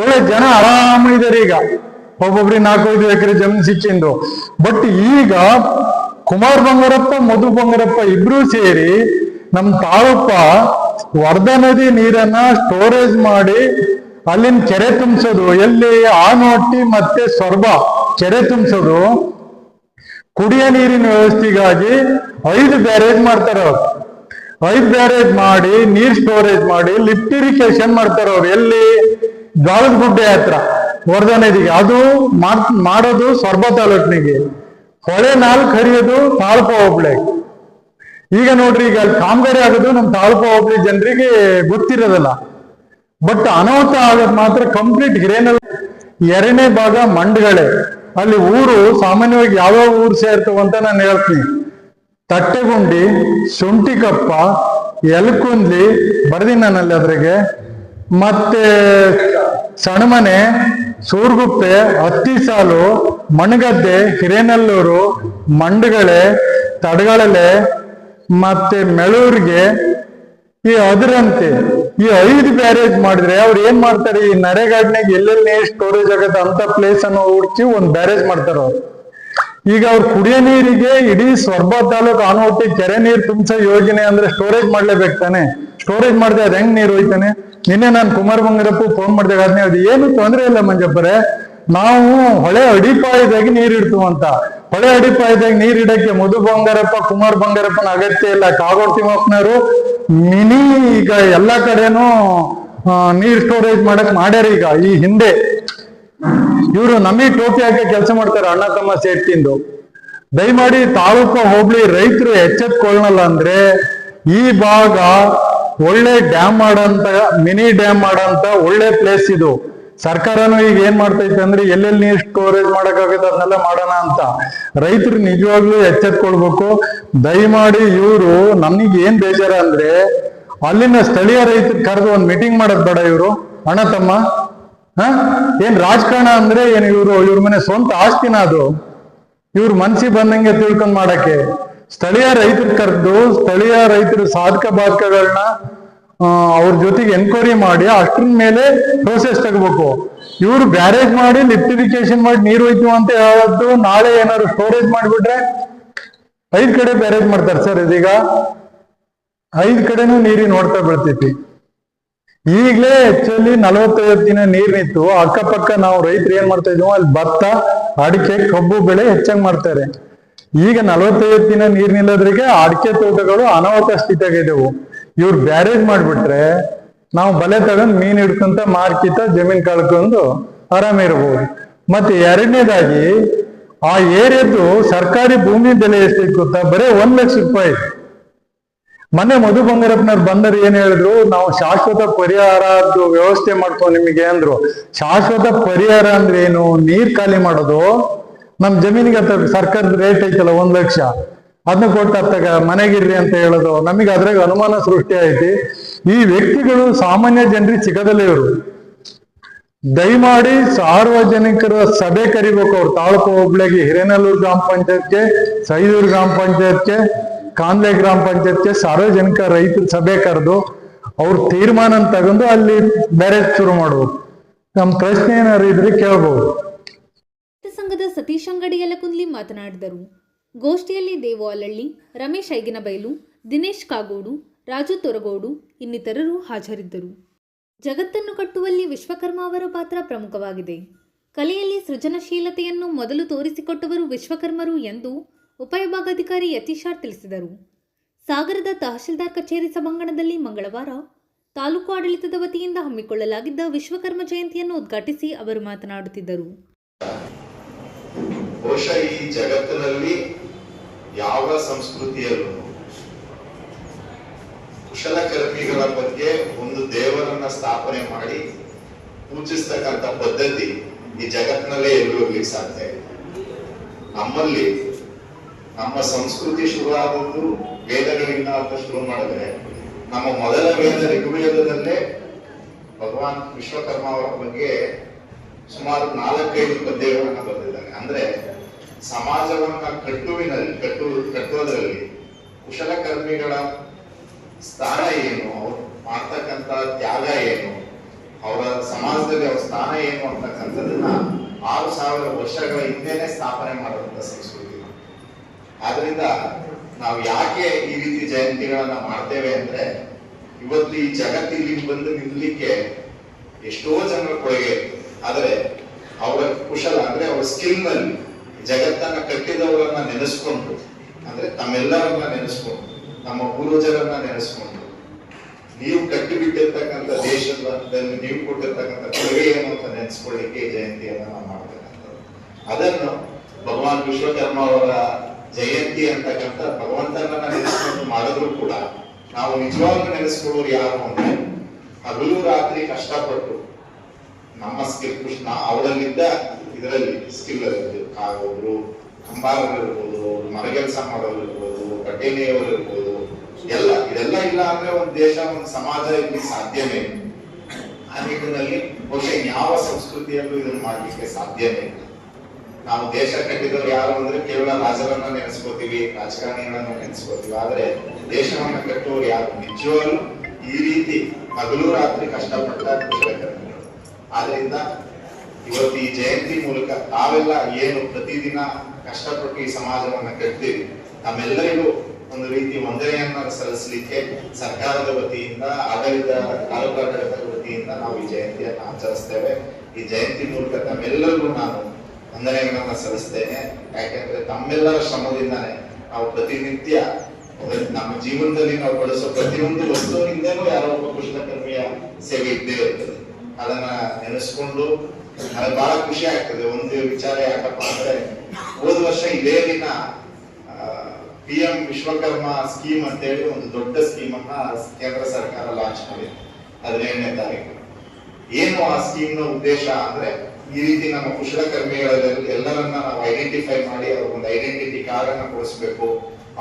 ಒಳ್ಳೆ ಜನ ಆರಾಮ ಇದಾರೆ. ಈಗ ಒಬ್ಬೊಬ್ರಿಗೆ 4-5 ಎಕರೆ ಜಮೀನು ಸಿಕ್ಕಿಂದು. ಬಟ್ ಈಗ ಕುಮಾರ್ ಬಂಗಾರಪ್ಪ, ಮಧು ಬಂಗಾರಪ್ಪ ಇಬ್ರು ಸೇರಿ ನಮ್ ತಾಲೂಕ ವರದಾ ನದಿ ನೀರನ್ನ ಸ್ಟೋರೇಜ್ ಮಾಡಿ ಅಲ್ಲಿನ ಕೆರೆ ತುಂಬಿಸೋದು, ಎಲ್ಲಿ ಆನವಟ್ಟಿ ಮತ್ತೆ ಸೊರಬ ಕೆರೆ ತುಂಬಿಸೋದು, ಕುಡಿಯ ನೀರಿನ ವ್ಯವಸ್ಥೆಗಾಗಿ 5 ಬ್ಯಾರೇಜ್ ಮಾಡ್ತಾರ. 5 ಬ್ಯಾರೇಜ್ ಮಾಡಿ ನೀರ್ ಸ್ಟೋರೇಜ್ ಮಾಡಿ ಲಿಫ್ಟ್ ಇರಿಗೇಷನ್ ಮಾಡ್ತಾರ ಅವ್ರು. ಎಲ್ಲಿ ಗಾಳದ ಗುಡ್ಡೆ ಹತ್ರ ವರದಾ ನದಿಗೆ. ಅದು ಮಾಡೋದು ಸೊರಬ ತಾಲೂಕಿನಿಗೆ. ಹೊಳೆ 4 ಹರಿಯೋದು ತಾಲೂಕು ಹೋಬಳಿ. ಈಗ ನೋಡ್ರಿ, ಈಗ ಅಲ್ಲಿ ಕಾಮಗಾರಿ ಆಗೋದು ನಮ್ ತಾಲೂಕು ಹೋಬಳಿ ಜನರಿಗೆ ಗೊತ್ತಿರೋದಲ್ಲ. ಬಟ್ ಅನಾಹುತ ಆಗೋದು ಮಾತ್ರ ಕಂಪ್ಲೀಟ್ ಹಿರೇನಲ್ 2ನೇ ಭಾಗ ಮಂಡಗಳೆ. ಅಲ್ಲಿ ಊರು ಸಾಮಾನ್ಯವಾಗಿ ಯಾವ್ಯಾವ ಊರು ಸೇರ್ತವಂತ ನಾನು ಹೇಳ್ತೀನಿ. ತಟ್ಟೆಗುಂಡಿ, ಶುಂಠಿಕಪ್ಪ, ಯಲಕುಂದ್ಲಿ ಬರ್ದಿನಿ ನಾನಲ್ಲಿ ಅದ್ರಾಗೆ, ಮತ್ತೆ ಸಣಮನೆ, ಸೂರ್ಗುಪ್ಪೆ, ಹತ್ತಿಸಾಲು, ಮಣಗದ್ದೆ, ಹಿರೇನಲ್ಲೂರು, ಮಂಡಗಳೆ, ತಡಗಳಲೆ ಮತ್ತೆ ಮೆಳೂರ್ಗೆ, ಈ ಅದರಂತೆ ಈ 5 ಬ್ಯಾರೇಜ್ ಮಾಡಿದ್ರೆ ಅವ್ರು ಏನ್ ಮಾಡ್ತಾರೆ, ಈ ನರೇಗಾಡ್ನಾಗ ಎಲ್ಲೆಲ್ಲಿ ಸ್ಟೋರೇಜ್ ಆಗತ್ತೆ ಅಂತ ಪ್ಲೇಸ್ ಅನ್ನು ಹುಡುಕಿ ಒಂದು ಬ್ಯಾರೇಜ್ ಮಾಡ್ತಾರ ಅವ್ರು. ಈಗ ಅವ್ರು ಕುಡಿಯೋ ನೀರಿಗೆ ಇಡೀ ಸೊರಬ ತಾಲೂಕು ಆನವಟ್ಟಿ ಕೆರೆ ನೀರು ತುಂಬಿಸೋ ಯೋಜನೆ ಅಂದ್ರೆ ಸ್ಟೋರೇಜ್ ಮಾಡ್ಲೇಬೇಕು ತಾನೆ. ಸ್ಟೋರೇಜ್ ಮಾಡಿದೆ ಅದ್ ಹೆಂಗ್ ನೀರು ಹೋಯ್ತಾನೆ. ನಿನ್ನೆ ನಾನು ಕುಮಾರ್ ಬಂಗಾರಪ್ಪ ಫೋನ್ ಮಾಡಿದಾಗ ಅದನ್ನೇ ಅದು ಏನು ತೊಂದರೆ ಇಲ್ಲ ಮಂಜಪ್ಪರೇ, ನಾವು ಹೊಳೆ ಅಡಿಪಾಯದಾಗ ನೀರ್ ಇಡ್ತೀವಂತ. ಹೊಳೆ ಅಡಿಪಾಯದಾಗ ನೀರ್ ಇಡಕ್ಕೆ ಮಧು ಬಂಗಾರಪ್ಪ, ಕುಮಾರ್ ಬಂಗಾರಪ್ಪನ ಅಗತ್ಯ ಇಲ್ಲ. ಕಾಗೋಡು ತಿಮ್ಮಪ್ಪನವರು ಮಿನಿ ಈಗ ಎಲ್ಲಾ ಕಡೆನೂ ನೀರ್ ಸ್ಟೋರೇಜ್ ಮಾಡ್ಯಾರ. ಈಗ ಈ ಹಿಂದೆ ಇವರು ನಮಗೆ ಟೋಪಿ ಹಾಕಿ ಕೆಲಸ ಮಾಡ್ತಾರೆ, ಅಣ್ಣ ತಮ್ಮ ಸೇರ್ತಿಂದು. ದಯಮಾಡಿ ತಾಲೂಕು ಹೋಬಳಿ ರೈತರು ಎಚ್ಚೆತ್ಕೊಳ್ಳಲ್ಲ ಅಂದ್ರೆ ಈ ಭಾಗ ಒಳ್ಳೆ ಡ್ಯಾಮ್ ಮಾಡಂತ, ಮಿನಿ ಡ್ಯಾಮ್ ಮಾಡಂತ ಒಳ್ಳೆ ಪ್ಲೇಸ್ ಇದು. ಸರ್ಕಾರನು ಈಗ ಏನ್ ಮಾಡ್ತೈತೆ ಅಂದ್ರೆ ಎಲ್ಲೆಲ್ಲಿ ನೀರು ಸ್ಟೋರೇಜ್ ಮಾಡಕ್ಕಾಗುತ್ತೆ ಅದನ್ನೆಲ್ಲ ಮಾಡೋಣ ಅಂತ. ರೈತರು ನಿಜವಾಗ್ಲೂ ಎಚ್ಚೆತ್ಕೊಳ್ಬೇಕು. ದಯಮಾಡಿ ಇವರು ನಮಗೆ ಏನ್ ಬೇಜಾರ ಅಂದ್ರೆ ಅಲ್ಲಿನ ಸ್ಥಳೀಯ ರೈತರು ಕರೆದು ಒಂದು ಮೀಟಿಂಗ್ ಮಾಡೋದ್ ಬೇಡ ಇವರು ಅಣ್ಣ ತಮ್ಮ. ಏನ್ ರಾಜಕಾರಣ ಅಂದ್ರೆ ಏನ್ ಇವ್ರ ಮನೆ ಸ್ವಂತ ಆಸ್ತಿನ ಅದು? ಇವ್ರ ಮನ್ಸಿಗೆ ಬಂದಂಗೆ ತಿಳ್ಕೊಂಡ್ ಮಾಡಕ್ಕೆ ಸ್ಥಳೀಯ ರೈತರು ಕರೆದು ಸ್ಥಳೀಯ ರೈತರ ಸಾಧಕ ಬಾಧಕಗಳನ್ನ ಅವ್ರ ಜೊತೆಗೆ ಎನ್ಕ್ವೈರಿ ಮಾಡಿ ಅಷ್ಟ್ರ ಮೇಲೆ ಪ್ರೋಸೆಸ್ ತಗೋಬೇಕು. ಇವ್ರು ಬ್ಯಾರೇಜ್ ಮಾಡಿ ಲಿಫ್ಟಿಫಿಕೇಶನ್ ಮಾಡಿ ನೀರು ಹೋಯ್ತು ಅಂತ ಹೇಳೋದು, ನಾಳೆ ಏನಾದ್ರು ಸ್ಟೋರೇಜ್ ಮಾಡಿಬಿಟ್ರೆ 5 ಕಡೆ ಬ್ಯಾರೇಜ್ ಮಾಡ್ತಾರೆ ಸರ್. ಇದೀಗ 5 ಕಡೆನೂ ನೀರಿನ ನೋಡ್ತಾ ಬೀಳ್ತೈತಿ. ಈಗಲೇ ಆಕ್ಚುಲಿ 45 ದಿನ ನೀರ್ ನಿಂತು ಅಕ್ಕಪಕ್ಕ ನಾವು ರೈತರು ಏನ್ ಮಾಡ್ತಾ ಇದೀವೋ ಅಲ್ಲಿ ಭತ್ತ, ಅಡಿಕೆ, ಕಬ್ಬು ಬೆಳೆ ಹೆಚ್ಚಾಗಿ ಮಾಡ್ತಾರೆ. ಈಗ 45 ದಿನ ನೀರ್ ನಿಲ್ಲೋದ್ರಿಗೆ ಅಡಿಕೆ ತೋಟಗಳು ಅನಾಹುತ ಸ್ಥಿತಿಯಾಗಿದ್ದವು. ಇವ್ರು ಬ್ಯಾರೇಜ್ ಮಾಡ್ಬಿಟ್ರೆ ನಾವು ಬಲೆ ತಗೊಂಡು ಮೀನ್ ಹಿಡ್ಕೊಂತ ಮಾರ್ಕಿತ ಜಮೀನ್ ಕಳ್ಕೊಂಡು ಆರಾಮಿರ್ಬೋದು. ಮತ್ತೆ ಎರಡನೇದಾಗಿ ಆ ಏರಿಯಾದ್ದು ಸರ್ಕಾರಿ ಭೂಮಿ ಬೆಲೆ ಎಷ್ಟೈತೆ ಗೊತ್ತಾ? ಬರೀ 1 ಲಕ್ಷ ರೂಪಾಯಿ. ಮೊನ್ನೆ ಮಧು ಬಂಗಾರಪ್ಪನವ್ರು ಬಂದರು, ಏನ್ ಹೇಳಿದ್ರು, ನಾವು ಶಾಶ್ವತ ಪರಿಹಾರದ್ದು ವ್ಯವಸ್ಥೆ ಮಾಡ್ತೀವಿ ನಿಮಗೆ ಅಂದ್ರು. ಶಾಶ್ವತ ಪರಿಹಾರ ಅಂದ್ರೆ ಏನು? ನೀರ್ ಖಾಲಿ ಮಾಡೋದು. ನಮ್ ಜಮೀನಿಗೆ ಸರ್ಕಾರದ ರೇಟ್ ಐತಲ್ಲ 1 ಲಕ್ಷ, ಅದನ್ನ ಕೊಟ್ಟಾಗ ಮನೆಗಿರ್ರಿ ಅಂತ ಹೇಳೋದು. ನಮಗೆ ಅದ್ರಾಗ ಅನುಮಾನ ಸೃಷ್ಟಿ ಐತಿ. ಈ ವ್ಯಕ್ತಿಗಳು ಸಾಮಾನ್ಯ ಜನರಿಗೆ ಸಿಗದಲ್ಲ ಇವರು. ದಯಮಾಡಿ ಸಾರ್ವಜನಿಕರ ಸಭೆ ಕರಿಬೇಕು. ಅವ್ರು ತಾಲೂಕು ಹೋಬಳಿಗೆ ಹಿರೇನಲ್ಲೂರು ಗ್ರಾಮ ಪಂಚಾಯತ್ಗೆ, ಸೈದೂರು ಗ್ರಾಮ ಪಂಚಾಯತ್ಗೆ, ಕಾನ್ಲೆ ಗ್ರಾಮ ಪಂಚಾಯತ್ಗೆ ಸಾರ್ವಜನಿಕ ರೈತರ ಸಭೆ ಕರೆದು ಅವ್ರ ತೀರ್ಮಾನ ತಗೊಂಡು ಅಲ್ಲಿ ಬ್ಯಾರೇಜ್ ಶುರು ಮಾಡ್ಬೋದು. ನಮ್ಮ ಪ್ರಶ್ನೆ ಏನಾದ್ರು ಇದ್ರೆ ಕೇಳ್ಬೋದು. ಸಂಘದ ಸತೀಶ್ ಅಂಗಡಿ ಯಲಕುಂದ್ಲಿ ಮಾತನಾಡಿದರು. ಗೋಷ್ಠಿಯಲ್ಲಿ ದೇವು ಅಲಳ್ಳಿ, ರಮೇಶ್ ಐಗಿನಬೈಲು, ದಿನೇಶ್ ಕಾಗೋಡು, ರಾಜು ತೊರಗೋಡು ಇನ್ನಿತರರು ಹಾಜರಿದ್ದರು. ಜಗತ್ತನ್ನು ಕಟ್ಟುವಲ್ಲಿ ವಿಶ್ವಕರ್ಮ ಅವರ ಪಾತ್ರ ಪ್ರಮುಖವಾಗಿದೆ. ಕಲೆಯಲ್ಲಿ ಸೃಜನಶೀಲತೆಯನ್ನು ಮೊದಲು ತೋರಿಸಿಕೊಟ್ಟವರು ವಿಶ್ವಕರ್ಮರು ಎಂದು ಉಪವಿಭಾಗಾಧಿಕಾರಿ ಯತೀಶಾರ್ ತಿಳಿಸಿದರು. ಸಾಗರದ ತಹಶೀಲ್ದಾರ್ ಕಚೇರಿ ಸಭಾಂಗಣದಲ್ಲಿ ಮಂಗಳವಾರ ತಾಲೂಕು ಆಡಳಿತದ ವತಿಯಿಂದ ಹಮ್ಮಿಕೊಳ್ಳಲಾಗಿದ್ದ ವಿಶ್ವಕರ್ಮ ಜಯಂತಿಯನ್ನು ಉದ್ಘಾಟಿಸಿ ಅವರು ಮಾತನಾಡುತ್ತಿದ್ದರು. ಬಹುಶಃ ಈ ಜಗತ್ತಿನಲ್ಲಿ ಯಾವ ಸಂಸ್ಕೃತಿಯಲ್ಲೂ ಕುಶಲಕರ್ಮಿಗಳ ಬಗ್ಗೆ ಒಂದು ದೇವರನ್ನ ಸ್ಥಾಪನೆ ಮಾಡಿ ಪೂಜಿಸ್ತಕ್ಕಂಥ ಪದ್ಧತಿ ಈ ಜಗತ್ತಿನಲ್ಲೇ ಎಲ್ಲೂ ಇರ್ಲಿಕ್ಕೆ ಸಾಧ್ಯ ಇಲ್ಲ. ನಮ್ಮಲ್ಲಿ ನಮ್ಮ ಸಂಸ್ಕೃತಿ ಶುರುವಾದದ್ದು ವೇದಗಳಿಂದ ಅಂತ ಶುರು ಮಾಡಿದ್ರೆ, ನಮ್ಮ ಮೊದಲ ವೇದ ಋಗ್ವೇದದಲ್ಲೇ ಭಗವಾನ್ ವಿಶ್ವಕರ್ಮ ಅವರ ಬಗ್ಗೆ ಸುಮಾರು 4-5 ಪದ್ಯಗಳನ್ನ ಬರೆದಿದ್ದಾರೆ. ಅಂದ್ರೆ ಸಮಾಜವನ್ನ ಕಟ್ಟುವುದರಲ್ಲಿ ಕುಶಲಕರ್ಮಿಗಳ ಸ್ಥಾನ ಏನು, ಅವ್ರು ಮಾಡ್ತಕ್ಕಂಥ ತ್ಯಾಗ ಏನು, ಅವರ ಸಮಾಜದಲ್ಲಿ ಅವ್ರ ಸ್ಥಾನ ಏನು ಅಂತಕ್ಕಂಥದ್ದನ್ನ 6000 ವರ್ಷಗಳ ಹಿಂದೆನೆ ಸ್ಥಾಪನೆ ಮಾಡುವಂತ ಸಂಸ್ಕೃತಿ. ಆದ್ರಿಂದ ನಾವು ಯಾಕೆ ಈ ರೀತಿ ಜಯಂತಿಗಳನ್ನ ಮಾಡ್ತೇವೆ ಅಂದ್ರೆ, ಇವತ್ತು ಈ ಜಗತ್ತಿಲ್ಲಿ ಬಂದು ನಿಲ್ಲಲಿಕ್ಕೆ ಎಷ್ಟೋ ಜನರ ಕೊಡುಗೆ, ಆದರೆ ಅವರ ಕುಶಲ ಅಂದ್ರೆ ಅವರ ಸ್ಕಿಲ್ ನಲ್ಲಿ ಜಗತ್ತನ್ನ ಕಟ್ಟಿದವರನ್ನ ನೆನೆಸ್ಕೊಂಡು, ಅಂದ್ರೆ ತಮ್ಮೆಲ್ಲರನ್ನ ನೆನೆಸ್ಕೊಂಡು, ನಮ್ಮ ಪೂರ್ವಜರನ್ನ ನೆನೆಸ್ಕೊಂಡು, ನೀವು ಕಟ್ಟಿಬಿಟ್ಟಿರ್ತಕ್ಕಂಥ ದೇಶದಲ್ಲಿ ನೀವು ಕೊಟ್ಟಿರ್ತಕ್ಕಂಥ ಕೊಡುಗೆ ಏನು ಅಂತ ನೆನೆಸ್ಕೊಳ್ಳಿಕ್ಕೆ ಜಯಂತಿಯನ್ನ ನಾವು ಮಾಡ್ತಕ್ಕಂಥದ್ದು. ಅದನ್ನು ಭಗವಾನ್ ವಿಶ್ವಕರ್ಮ ಅವರ ಜಯಂತಿ ಅಂತಕ್ಕಂಥ ಭಗವಂತನನ್ನ ನೆನೆಸ್ಕೊಂಡು ಮಾಡಿದ್ರು ಕೂಡ ನಾವು ನಿಜವಾಗ್ಲೂ ನೆನೆಸ್ಕೊಳ್ಳೋರು ಯಾರು ಅಂದ್ರೆ, ಹಗಲು ರಾತ್ರಿ ಕಷ್ಟಪಟ್ಟು ನಮ್ಮ ಸ್ಕಿಲ್ ಕೃಷ್ಣ ಅವರಲ್ಲಿದ್ದ ಇದರಲ್ಲಿ ಸ್ಕಿಲ್ ಒಬ್ರು ಕಂಬಾರರು ಇರ್ಬೋದು, ಮರಗೆಲಸ ಮಾಡೋರು ಇರ್ಬೋದು, ಕಟ್ಟೆನೆಯವರು ಇರ್ಬೋದು, ಇದೆಲ್ಲ ಇಲ್ಲ ಅಂದ್ರೆ ಒಂದು ದೇಶ, ಒಂದು ಸಮಾಜ ಇಲ್ಲಿ ಸಾಧ್ಯನೇ. ಆ ನಿಟ್ಟಿನಲ್ಲಿ ಬಹುಶಃ ಯಾವ ಸಂಸ್ಕೃತಿಯಲ್ಲೂ ಇದನ್ನು ಮಾಡ್ಲಿಕ್ಕೆ ಸಾಧ್ಯನೇ ಇಲ್ಲ. ನಾವು ದೇಶ ಕಟ್ಟಿದವರು ಯಾರು ಅಂದ್ರೆ ಕೇವಲ ರಾಜರನ್ನ ನೆನೆಸ್ಕೋತೀವಿ, ರಾಜಕಾರಣಿಗಳನ್ನ ನೆನೆಸ್ಕೋತೀವಿ, ಆದ್ರೆ ದೇಶವನ್ನ ಕಟ್ಟುವವರು ಯಾರು? ನಿಜವಾಗ್ಲೂ ಈ ರೀತಿ ಹಗಲು ರಾತ್ರಿ ಕಷ್ಟಪಟ್ಟ ಕುಶಲಕರ್ಮಿಗಳು. ಆದ್ರಿಂದ ಇವತ್ತು ಈ ಜಯಂತಿ ಮೂಲಕ ತಾವೆಲ್ಲ ಏನು ಪ್ರತಿದಿನ ಕಷ್ಟಪಟ್ಟು ಈ ಸಮಾಜವನ್ನ ಕಟ್ತೀವಿ, ನಮ್ಮೆಲ್ಲರಿಗೂ ಒಂದು ರೀತಿ ವಂದನೆಯನ್ನ ಸಲ್ಲಿಸಲಿಕ್ಕೆ ಸರ್ಕಾರದ ವತಿಯಿಂದ, ತಾಲೂಕಾಡಳಿತದ ವತಿಯಿಂದ ನಾವು ಈ ಜಯಂತಿಯನ್ನು ಆಚರಿಸ್ತೇವೆ. ಈ ಜಯಂತಿ ಮೂಲಕ ತಮ್ಮೆಲ್ಲರಿಗೂ ನಾನು ವಂದನೆಗಳನ್ನು ಸಲ್ಲಿಸ್ತೇನೆ. ಯಾಕೆಂದ್ರೆ ತಮ್ಮೆಲ್ಲರ ಶ್ರಮದಿಂದಾನೆ ನಾವು ಪ್ರತಿನಿತ್ಯ ನಮ್ಮ ಜೀವನದಲ್ಲಿ ನಾವು ಬಳಸೋ ಪ್ರತಿಯೊಂದು ವಸ್ತುವಿನಿಂದಲೂ ಯಾರೋ ಒಬ್ಬ ಕುಶಲಕರ್ಮಿಯ ಸೇವೆ ಇದ್ದೇ ಇರ್ತದೆ. ಅದನ್ನ ನೆನೆಸ್ಕೊಂಡು ನನಗೆ ಬಹಳ ಖುಷಿ ಆಗ್ತದೆ. ಒಂದು ವಿಚಾರ ಯಾಕಪ್ಪ ಅಂದ್ರೆ, ಹೋದ ವರ್ಷ ಇದೇ ದಿನ PM ವಿಶ್ವಕರ್ಮ ಸ್ಕೀಮ್ ಅಂತ ಹೇಳಿ ಒಂದು ದೊಡ್ಡ ಸ್ಕೀಮ್ ಅನ್ನ ಕೇಂದ್ರ ಸರ್ಕಾರ ಲಾಂಚ್ ಮಾಡಿದೆ 17ನೇ ತಾರೀಕು. ಏನು ಆ ಸ್ಕೀಮ್ ನ ಉದ್ದೇಶ ಅಂದ್ರೆ, ಈ ರೀತಿ ನಮ್ಮ ಕುಶಲಕರ್ಮಿಗಳಲ್ಲಿ ಎಲ್ಲರನ್ನ ನಾವು ಐಡೆಂಟಿಫೈ ಮಾಡಿ ಅವ್ರಿಗೊಂದು ಐಡೆಂಟಿಟಿ ಕಾರ್ಡ್ ಅನ್ನ ಕೊಡಿಸ್ಬೇಕು.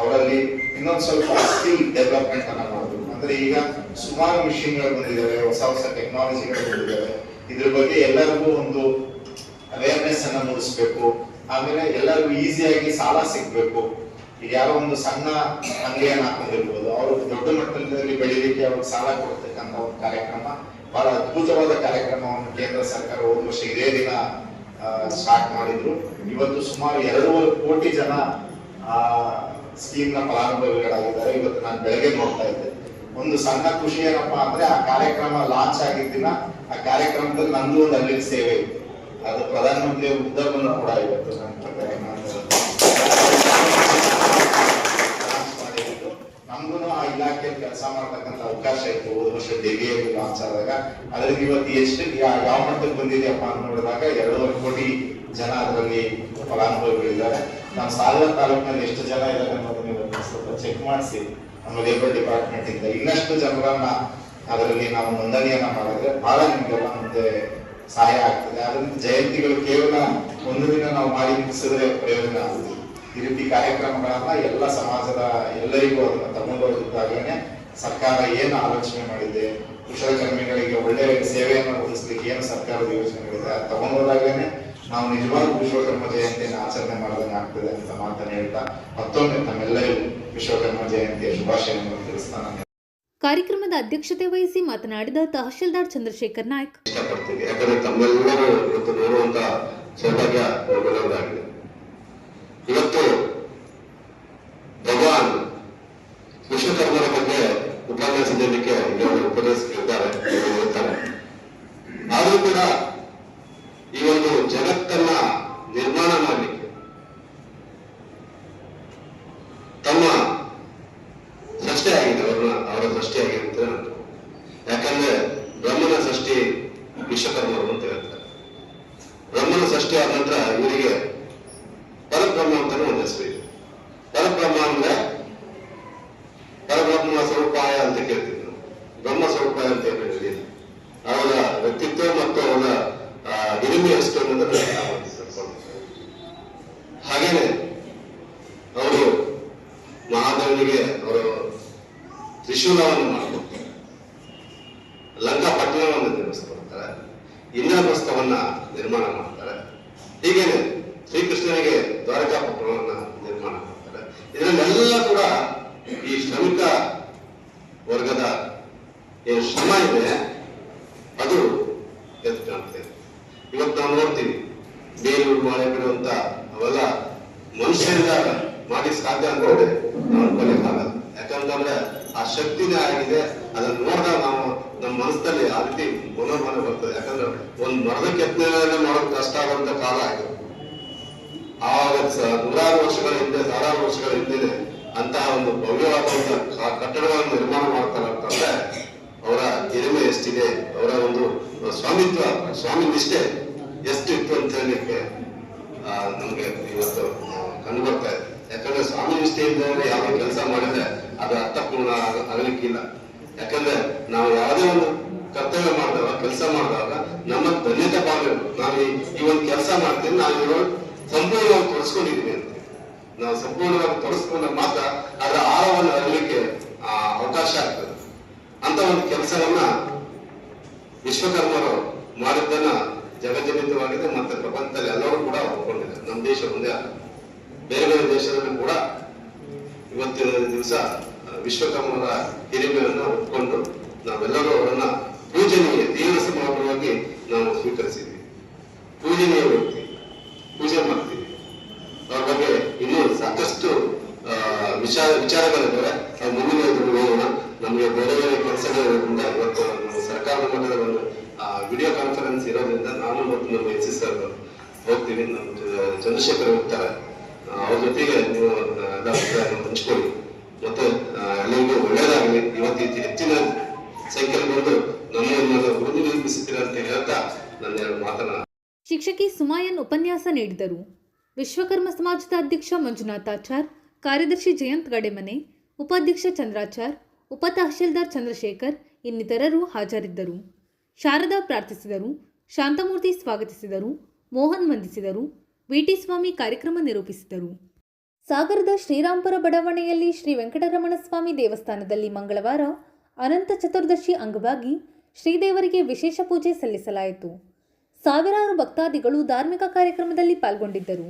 ಅವರಲ್ಲಿ ಇನ್ನೊಂದು ಸ್ವಲ್ಪ ಸ್ಕಿಲ್ ಡೆವಲಪ್ಮೆಂಟ್ ಅನ್ನ ಮಾಡಬೇಕು. ಅಂದ್ರೆ ಈಗ ಸುಮಾರು ಮಿಷಿನ್ಗಳು ಬಂದಿದ್ದಾವೆ, ಹೊಸ ಹೊಸ ಟೆಕ್ನಾಲಜಿಗಳು ಬಂದಿದ್ದಾವೆ. ಇದ್ರ ಬಗ್ಗೆ ಎಲ್ಲರಿಗೂ ಒಂದು ಅವೇರ್ನೆಸ್ ಅನ್ನ ಮೂಡಿಸ್ಬೇಕು. ಆಮೇಲೆ ಎಲ್ಲರಿಗೂ ಈಸಿಯಾಗಿ ಸಾಲ ಸಿಗ್ಬೇಕು. ಈಗ ಯಾರೋ ಒಂದು ಸಣ್ಣ ಅಂಗಡಿಯನ್ನು ಹಾಕೊಂಡಿರ್ಬೋದು, ಅವರು ದೊಡ್ಡ ಮಟ್ಟದಲ್ಲಿ ಬೆಳಿಲಿಕ್ಕೆ ಅವ್ರಿಗೆ ಸಾಲ ಕೊಡ್ತಕ್ಕಂಥ ಒಂದು ಕಾರ್ಯಕ್ರಮ, ಬಹಳ ಅದ್ಭುತವಾದ ಕಾರ್ಯಕ್ರಮವನ್ನು ಕೇಂದ್ರ ಸರ್ಕಾರ ಹೋದ ವರ್ಷ ಇದೇ ದಿನ ಸ್ಟಾರ್ಟ್ ಮಾಡಿದ್ರು. ಇವತ್ತು ಸುಮಾರು 2.5 ಕೋಟಿ ಜನ ಸ್ಕೀಮ್ ನ ಫಲಾನುಭವಿಗಳಾಗಿದ್ದಾರೆ. ಇವತ್ತು ನಾನು ಬೆಳಗ್ಗೆ ನೋಡ್ತಾ ಇದ್ದೆ. ಒಂದು ಸಣ್ಣ ಖುಷಿ ಏನಪ್ಪಾ ಅಂದ್ರೆ, ಆ ಕಾರ್ಯಕ್ರಮ ಲಾಂಚ್ ಆಗಿದ್ದಿನ ಆ ಕಾರ್ಯಕ್ರಮದಲ್ಲಿ ನಂದು ಒಂದು ಅಲ್ಲಿ ಸೇವೆ ಇತ್ತು. ಅದು ಪ್ರಧಾನಮಂತ್ರಿ ಉದ್ದವನ್ನು ಕೂಡ ಇವತ್ತು ನಮ್ಗೂ ಆ ಇಲಾಖೆಯಲ್ಲಿ ಕೆಲಸ ಮಾಡ್ತಕ್ಕಂಥ ಅವಕಾಶ ಇತ್ತು. ಹೋದ ವರ್ಷ ಡೆಲ್ಲಿಯಲ್ಲಿ ಲಾಂಚ್ ಆದಾಗ ಅದ್ರಲ್ಲಿ ಇವತ್ತು ಎಷ್ಟು ಯಾವ ಮಟ್ಟಕ್ಕೆ ಬಂದಿದೆಯಪ್ಪ ಅಂತ ನೋಡಿದಾಗ 2.5 ಕೋಟಿ ಜನ ಅದರಲ್ಲಿ ಫಲಾನುಭವಿಗಳಿದ್ದಾರೆ. ನಮ್ಮ ಸಾಗರ ತಾಲೂಕಿನಲ್ಲಿ ಎಷ್ಟು ಜನ ಇದ್ದಾರೆ ಅನ್ನೋದನ್ನ ಇವತ್ತು ಸ್ವಲ್ಪ ಚೆಕ್ ಮಾಡಿಸಿ ನಮ್ಮ ಲೇಬರ್ ಡಿಪಾರ್ಟ್ಮೆಂಟ್ ಇಂದ ಇನ್ನಷ್ಟು ಜನರನ್ನ ಅದರಲ್ಲಿ ನಾವು ನೋಂದಣಿಯನ್ನ ಮಾಡಿದ್ರೆ ಬಹಳ ನಿಮ್ಗೆಲ್ಲ ಮುಂದೆ ಸಹಾಯ ಆಗ್ತದೆ. ಅದರಿಂದ ಜಯಂತಿಗಳು ಕೇವಲ ಒಂದು ದಿನ ನಾವು ಮಾಡಿ ಮುಗಿಸಿದ್ರೆ ಪ್ರಯೋಜನ ಆಗುದಿಲ್ಲ. ಈ ರೀತಿ ಕಾರ್ಯಕ್ರಮಗಳನ್ನ ಎಲ್ಲ ಸಮಾಜದ ಎಲ್ಲರಿಗೂ ಅದನ್ನ ತಗೊಂಡೋಗಿದ್ದಾಗಲೇ ಸರ್ಕಾರ ಏನು ಆಲೋಚನೆ ಮಾಡಿದೆ, ಕುಶಲಕರ್ಮಿಗಳಿಗೆ ಒಳ್ಳೆ ಸೇವೆಯನ್ನು ಒದಗಿಸ್ಲಿಕ್ಕೆ ಏನು ಸರ್ಕಾರದ ಯೋಜನೆಗಳಿದೆ ಅದು ತಗೊಂಡೋದಾಗಲೇ ನಾವು ನಿಜವಾದ ವಿಶ್ವಕರ್ಮ ಜಯಂತಿಯನ್ನು ಆಚರಣೆ ಮಾಡೋದನ್ನ ಆಗ್ತದೆ ಅಂತ ಮಾತನ್ನು ಹೇಳ್ತಾ ಮತ್ತೊಮ್ಮೆ ತಮ್ಮೆಲ್ಲರಿಗೂ ವಿಶ್ವಕರ್ಮ ಜಯಂತಿಯ ಶುಭಾಶಯವನ್ನು ತಿಳಿಸ್ತಾನೆ. ಕಾರ್ಯಕ್ರಮದ ಅಧ್ಯಕ್ಷತೆ ವಹಿಸಿ ಮಾತನಾಡಿದ ತಹಶೀಲ್ದಾರ್ ಚಂದ್ರಶೇಖರ್ ನಾಯ್ಕ್, ಇಷ್ಟಪಡ್ತೀನಿ. ಯಾಕಂದ್ರೆ ತಮ್ಮೆಲ್ಲರೂ ಇವತ್ತು ನೋಡುವಂತ ಸೌಭಾಗ್ಯ ನಮಗೆಲ್ಲರಿಗಾಗಿದೆ. ಇವತ್ತು ಭಗವಾನ್ ವಿಶ್ವಕರ್ಮರ ಬಗ್ಗೆ ಉಪನ್ಯಾಸ ನೀಡಲಿಕ್ಕೆ ಉಪದೇಶಿಸಿದ್ದಾರೆ, ಹೇಳ್ತಾರೆ. ಆದರೂ ಕೂಡ ಈ ಒಂದು ಜಗತ್ತನ್ನ ನಿರ್ಮಾಣ ಮಾಡಲಿಕ್ಕೆ ತಮ್ಮ ಸೃಷ್ಟಿಯಾಗಿದೆ, ಅವರ ಸೃಷ್ಟಿಯಾಗಿದೆ. ಯಾಕಂದ್ರೆ ಬ್ರಹ್ಮನ ಸೃಷ್ಟಿ ವಿಶ್ವಕರ್ಮರು ಅಂತ ಹೇಳ್ತಾರೆ. ಬ್ರಹ್ಮನ ಸೃಷ್ಟಿ ಆದ ನಂತರ ಇವರಿಗೆ ಪರಬ್ರಹ್ಮ ಅಂತಾನೆ ಒಂದು ಹೆಸರು ಇದೆ. ಪರಬ್ರಹ್ಮ ಅಂದ್ರೆ ಪರಬ್ರಹ್ಮ ಸ್ವರೂಪಾಯ ಅಂತ ಕೇಳ್ತೀವಿ ನಾವು. ಬ್ರಹ್ಮ ಸ್ವರೂಪಾಯ ಅಂತ ಏನು ಹೇಳಿಲ್ಲ. ಅವರ ವ್ಯಕ್ತಿತ್ವ ಮತ್ತು ಅವರ ಹಿರಿಮೆ ಎಷ್ಟು ಅನ್ನೋದನ್ನ ಹಾಗೇನೆ ಅವರು ಮಹಾದೇವನಿಗೆ ಅವರು ತ್ರಿಶೂಲವನ್ನು ಮಾಡಿಕೊಡ್ತಾರೆ, ಲಂಕಾ ಪಟ್ಟಣವನ್ನು ನಿರ್ಮಿಸ್ಕೊಡ್ತಾರೆ, ಇಂದ್ರಪ್ರಸ್ಥವನ್ನ ನಿರ್ಮಾಣ ಮಾಡ್ತಾರೆ. ಹೀಗೇನೆ ಶ್ರೀಕೃಷ್ಣನಿಗೆ ದ್ವಾರಕಾ ಪಟ್ಟಣವನ್ನ ನಿರ್ಮಾಣ ಮಾಡ್ತಾರೆ. ಇದರಲ್ಲೆಲ್ಲ ಕೂಡ ಈ ಶ್ರಮಿಕ ವರ್ಗದ ಏನು ಶ್ರಮ ಇದೆ ಅದು ಎದ್ದು ಕಾಣ್ತದೆ. ಇವತ್ತು ನಾವು ನೋಡ್ತೀವಿ ಬೇಲೂರು ಮಾಳೆಗಳು ಅಂತ ಅವೆಲ್ಲ ಮನುಷ್ಯರಿಂದ ಮಾಡಿ ಸಾಧ್ಯ ಅಂದ್ರೆ ನಾವು ಅನ್ಕೊಲಿಕ್ಕಾಗಲ್ಲ. ಯಾಕಂತಂದ್ರೆ ಆ ಶಕ್ತಿನೇ ಆಗಿದೆ. ಅದನ್ನ ನೋಡಿದಾಗ ನಾವು ನಮ್ಮ ಮನಸ್ಸಲ್ಲಿ ಆ ರೀತಿ ಮನೋಭಾವನೆ ಬರ್ತದೆ. ಯಾಕಂದ್ರೆ ಒಂದು ಮರದ ಕೆತ್ತನೆ ಮಾಡೋದು ಕಷ್ಟ ಆಗುವಂತ ಕಾಲ ಆಗಿದೆ. ಆವಾಗ ನೂರಾರು ವರ್ಷಗಳ ಹಿಂದೆ, ಸಾವಿರಾರು ವರ್ಷಗಳ ಹಿಂದೆ ಅಂತಹ ಒಂದು ಭವ್ಯವಾದಂತಹ ಕಟ್ಟಡಗಳನ್ನು ನಿರ್ಮಾಣ ಮಾಡ್ತಾರೆ ಅಂತಂದ್ರೆ ಅವರ ಹಿರಿಮೆ ಎಷ್ಟಿದೆ, ಅವರ ಒಂದು ಸ್ವಾಮಿತ್ವ, ಸ್ವಾಮಿ ನಿಷ್ಠೆ ಎಷ್ಟಿತ್ತು ಅಂತ ಹೇಳಲಿಕ್ಕೆ ನಮ್ಗೆ ಇವತ್ತು ಕಂಡು ಬರ್ತಾ ಇದೆ. ಯಾಕಂದ್ರೆ ಸ್ವಾಮಿ ನಿಷ್ಠೆಯಿಂದ ಯಾವ ಕೆಲಸ ಮಾಡಿದ್ರೆ ಅದು ಅರ್ಥಪೂರ್ಣ ಆಗಲಿಕ್ಕಿಲ್ಲ. ಯಾಕಂದ್ರೆ ನಾವು ಯಾವುದೇ ಒಂದು ಕರ್ತವ್ಯ ಮಾಡಿದಾಗ, ಕೆಲಸ ಮಾಡಿದಾಗ ನಮ್ಮ ಧನ್ಯತೆ ಭಾವ, ನಾವು ಈ ಒಂದು ಕೆಲಸ ಮಾಡ್ತೀವಿ, ನಾವು ಇವಾಗ ಸಂಪೂರ್ಣವಾಗಿ ತೊಡಸ್ಕೊಂಡಿದೀವಿ ಅಂತ. ನಾವು ಸಂಪೂರ್ಣವಾಗಿ ತೊಡಸ್ಕೊಂಡಾಗ ಮಾತ್ರ ಅದರ ಆಳವನ್ನು ಅರಿಲಿಕ್ಕೆ ಅವಕಾಶ ಆಗ್ತದೆ. ಅಂತ ಒಂದು ಕೆಲಸವನ್ನ ವಿಶ್ವಕರ್ಮರು ಮಾಡಿದ್ದನ್ನ ಜಗಜ್ಜನಿತವಾಗಿದೆ. ಮತ್ತೆ ಪ್ರಪಂಚದಲ್ಲಿ ಎಲ್ಲರೂ ಕೂಡ ಒಪ್ಕೊಂಡಿದ್ದಾರೆ. ನಮ್ಮ ದೇಶ ಒಂದೇ ಅಲ್ಲ, ಬೇರೆ ಬೇರೆ ದೇಶದಲ್ಲಿ ಕೂಡ ಇವತ್ತಿನ ದಿವಸ ವಿಶ್ವಕರ್ಮರ ಹಿರಿಮೆಯನ್ನು ಒಪ್ಪಿಕೊಂಡು ನಾವೆಲ್ಲರೂ ಅವರನ್ನ ಪೂಜನೀಯ ದೇವರ ಸಮಾನವಾಗಿ ನಾವು ಸ್ವೀಕರಿಸಿದ್ವಿ. ಪೂಜನೀಯ ವ್ಯಕ್ತಿ, ಪೂಜೆ ಮಾಡ್ತೀವಿ. ಅವ್ರ ಬಗ್ಗೆ ಇನ್ನೂ ಸಾಕಷ್ಟು ವಿಚಾರಗಳಿದ್ದಾವೆ. ಮುಂದಿನ ಹೋಗೋಣ. ನಮಗೆ ಬೇರೆ ಬೇರೆ ಕೆಲಸಗಳಿಂದ ಇವತ್ತು ಸರ್ಕಾರದ ಮಟ್ಟದ ಒಂದು ವಿಡಿಯೋ ಕಾನ್ಫರೆನ್ಸ್ ಇರೋದ್ರಿಂದ ನಾನು ಮತ್ತು ನಮ್ಮ ಎಸ್ ಸಿ ಸರ್ ಹೋಗ್ತೀವಿ. ನಮ್ಮ ಚಂದ್ರಶೇಖರ್ ಹೋಗ್ತಾರೆ, ಅವ್ರ ಜೊತೆಗೆ ನೀವು ಎಲ್ಲ ಅಭಿಪ್ರಾಯವನ್ನು ಹಂಚ್ಕೊಳ್ಳಿ ಮತ್ತು ಎಲ್ಲರಿಗೂ ಒಳ್ಳೆಯದಾಗಲಿ. ಇವತ್ತು ಹೆಚ್ಚಿನ ಸಂಖ್ಯೆಯಲ್ಲಿ ಬಂದು ನಮ್ಮನ್ನು ಉಳಿದು ನಿರ್ಮಿಸುತ್ತೀರ ಅಂತ ಹೇಳ್ತಾ ನನ್ನ ಎರಡು ಮಾತನ್ನ. ಶಿಕ್ಷಕಿ ಸುಮಾಯನ್ ಉಪನ್ಯಾಸ ನೀಡಿದರು. ವಿಶ್ವಕರ್ಮ ಸಮಾಜದ ಅಧ್ಯಕ್ಷ ಮಂಜುನಾಥಾಚಾರ್, ಕಾರ್ಯದರ್ಶಿ ಜಯಂತ್ ಗಡೆಮನೆ, ಉಪಾಧ್ಯಕ್ಷ ಚಂದ್ರಾಚಾರ್, ಉಪ ತಹಶೀಲ್ದಾರ್ ಚಂದ್ರಶೇಖರ್ ಇನ್ನಿತರರು ಹಾಜರಿದ್ದರು. ಶಾರದಾ ಪ್ರಾರ್ಥಿಸಿದರು, ಶಾಂತಮೂರ್ತಿ ಸ್ವಾಗತಿಸಿದರು, ಮೋಹನ್ ವಂದಿಸಿದರು, ವಿಟಿ ಸ್ವಾಮಿ ಕಾರ್ಯಕ್ರಮ ನಿರೂಪಿಸಿದರು. ಸಾಗರದ ಶ್ರೀರಾಂಪುರ ಬಡಾವಣೆಯಲ್ಲಿ ಶ್ರೀ ವೆಂಕಟರಮಣ ಸ್ವಾಮಿ ದೇವಸ್ಥಾನದಲ್ಲಿ ಮಂಗಳವಾರ ಅನಂತ ಚತುರ್ದಶಿ ಅಂಗವಾಗಿ ಶ್ರೀದೇವರಿಗೆ ವಿಶೇಷ ಪೂಜೆ ಸಲ್ಲಿಸಲಾಯಿತು. ಸಾವಿರಾರು ಭಕ್ತಾದಿಗಳು ಧಾರ್ಮಿಕ ಕಾರ್ಯಕ್ರಮದಲ್ಲಿ ಪಾಲ್ಗೊಂಡಿದ್ದರು.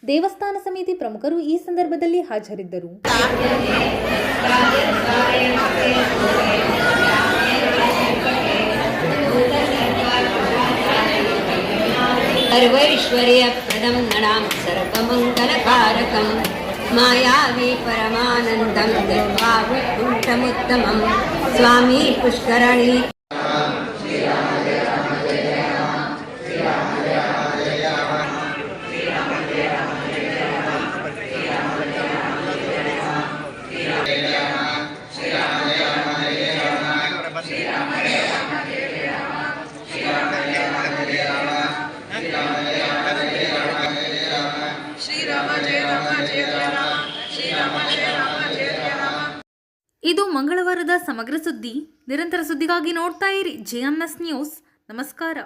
ದೇವಸ್ಥಾನ ಸಮಿತಿ ಪ್ರಮುಖರು ಈ ಸಂದರ್ಭದಲ್ಲಿ ಹಾಜರಿದ್ದರು. सर्वैश्वर्यप्रदं नणां सर्वमङ्गलकारकं मायावी परमानन्दं दत्त्वा वैकुण्ठमुत्तमं स्वामी पुष्करणी. ಇದು ಮಂಗಳವಾರದ ಸಮಗ್ರ ಸುದ್ದಿ. ನಿರಂತರ ಸುದ್ದಿಗಾಗಿ ನೋಡ್ತಾ ಇರಿ JMS ನ್ಯೂಸ್. ನಮಸ್ಕಾರ.